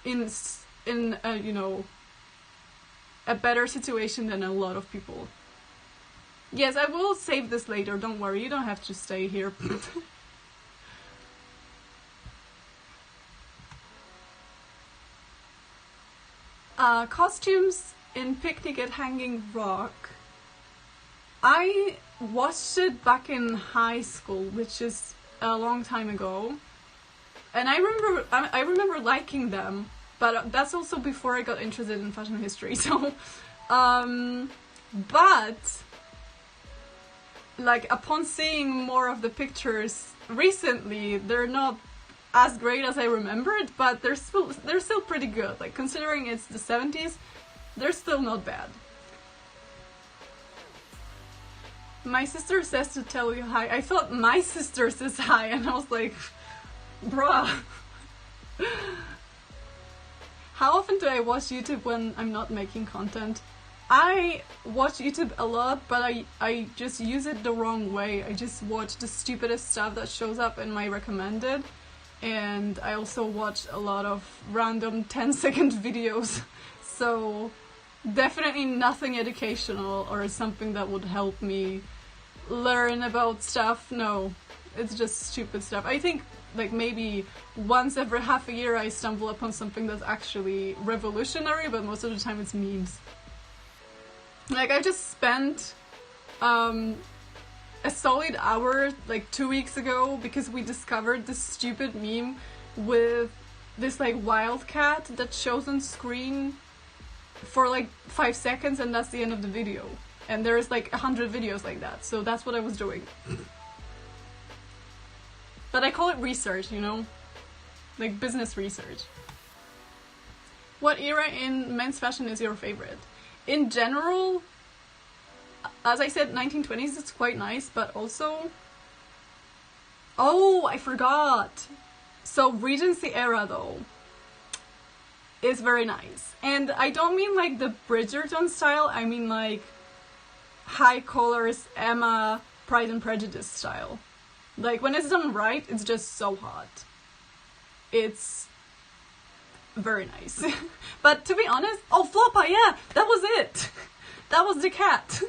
in a, you know, a better situation than a lot of people. Yes, I will save this later, don't worry, you don't have to stay here. Costumes in Picnic at Hanging Rock. I watched it back in high school, which is a long time ago. And I remember liking them, but that's also before I got interested in fashion history, so... but... like, upon seeing more of the pictures recently, they're not as great as I remembered, but they're still pretty good. Like, considering it's the 70s, they're still not bad. My sister says to tell you hi. I thought my sister says hi, and I was like, bruh. How often do I watch YouTube when I'm not making content? I watch YouTube a lot, but I just use it the wrong way. I just watch the stupidest stuff that shows up in my recommended. And I also watch a lot of random 10-second videos. So definitely nothing educational or something that would help me learn about stuff. No, it's just stupid stuff. I think like maybe once every half a year I stumble upon something that's actually revolutionary, but most of the time it's memes. Like, I just spent a solid hour like 2 weeks ago because we discovered this stupid meme with this like wildcat that shows on screen for like 5 seconds and that's the end of the video. And there's like 100 videos like that, so that's what I was doing. But I call it research, you know? Like business research. What era in men's fashion is your favorite? In general, as I said, 1920s is quite nice, but also... Oh, I forgot! So Regency era, though, is very nice. And I don't mean like the Bridgerton style, I mean like high collars, Emma, Pride and Prejudice style. Like, when it's done right, it's just so hot. It's very nice. But to be honest, oh, Floppa, yeah, that was it. That was the cat.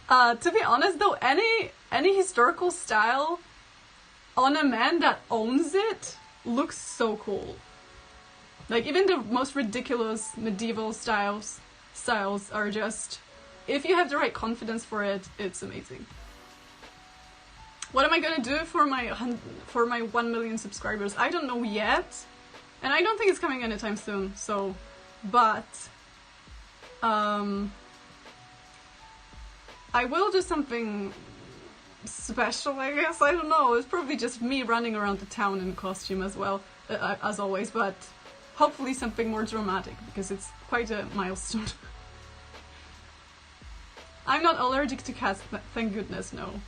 To be honest though, any historical style on a man that owns it looks so cool. Like, even the most ridiculous medieval styles are just, if you have the right confidence for it, it's amazing. What am I gonna do for my 1 million subscribers? I don't know yet. And I don't think it's coming anytime soon, so... But... I will do something special, I guess. I don't know. It's probably just me running around the town in costume as well, as always, but hopefully something more dramatic, because it's quite a milestone. I'm not allergic to cats, thank goodness, no.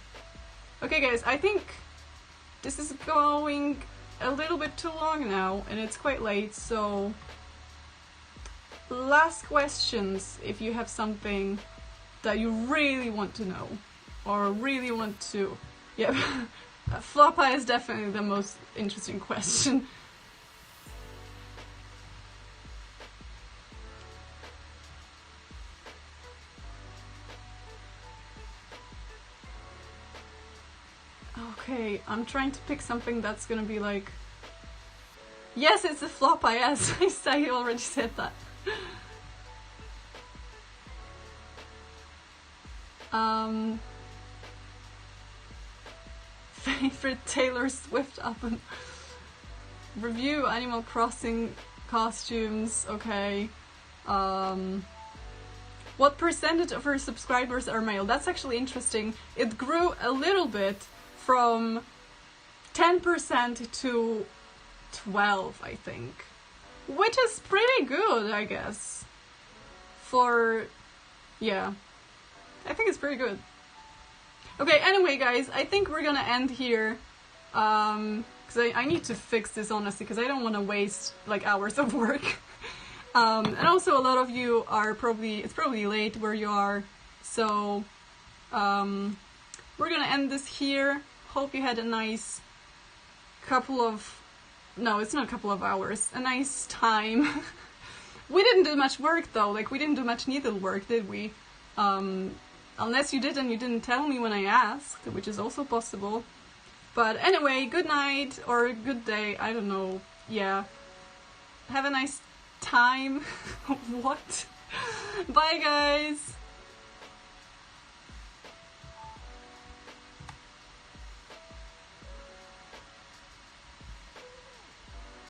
Okay guys, I think this is going a little bit too long now, and it's quite late, so... Last questions, if you have something that you really want to know, or really want to... Yeah, Floppa is definitely the most interesting question. Okay, I'm trying to pick something that's gonna be like... Yes, it's a Floppa, yes, I already said that. Favorite Taylor Swift album? Review Animal Crossing costumes, okay. What percentage of her subscribers are male? That's actually interesting. It grew a little bit from 10% to 12, I think. Which is pretty good, I guess. For... yeah. I think it's pretty good. Okay, anyway guys, I think we're gonna end here. Because I need to fix this, honestly, because I don't want to waste like hours of work. And also a lot of you are it's probably late where you are, so we're gonna end this here. Hope you had a nice no, it's not a couple of hours, a nice time. We didn't do much work though, like we didn't do much needlework, did we? Unless you did and you didn't tell me when I asked, which is also possible. But anyway, good night or good day, I don't know. Yeah. Have a nice time. What? Bye guys!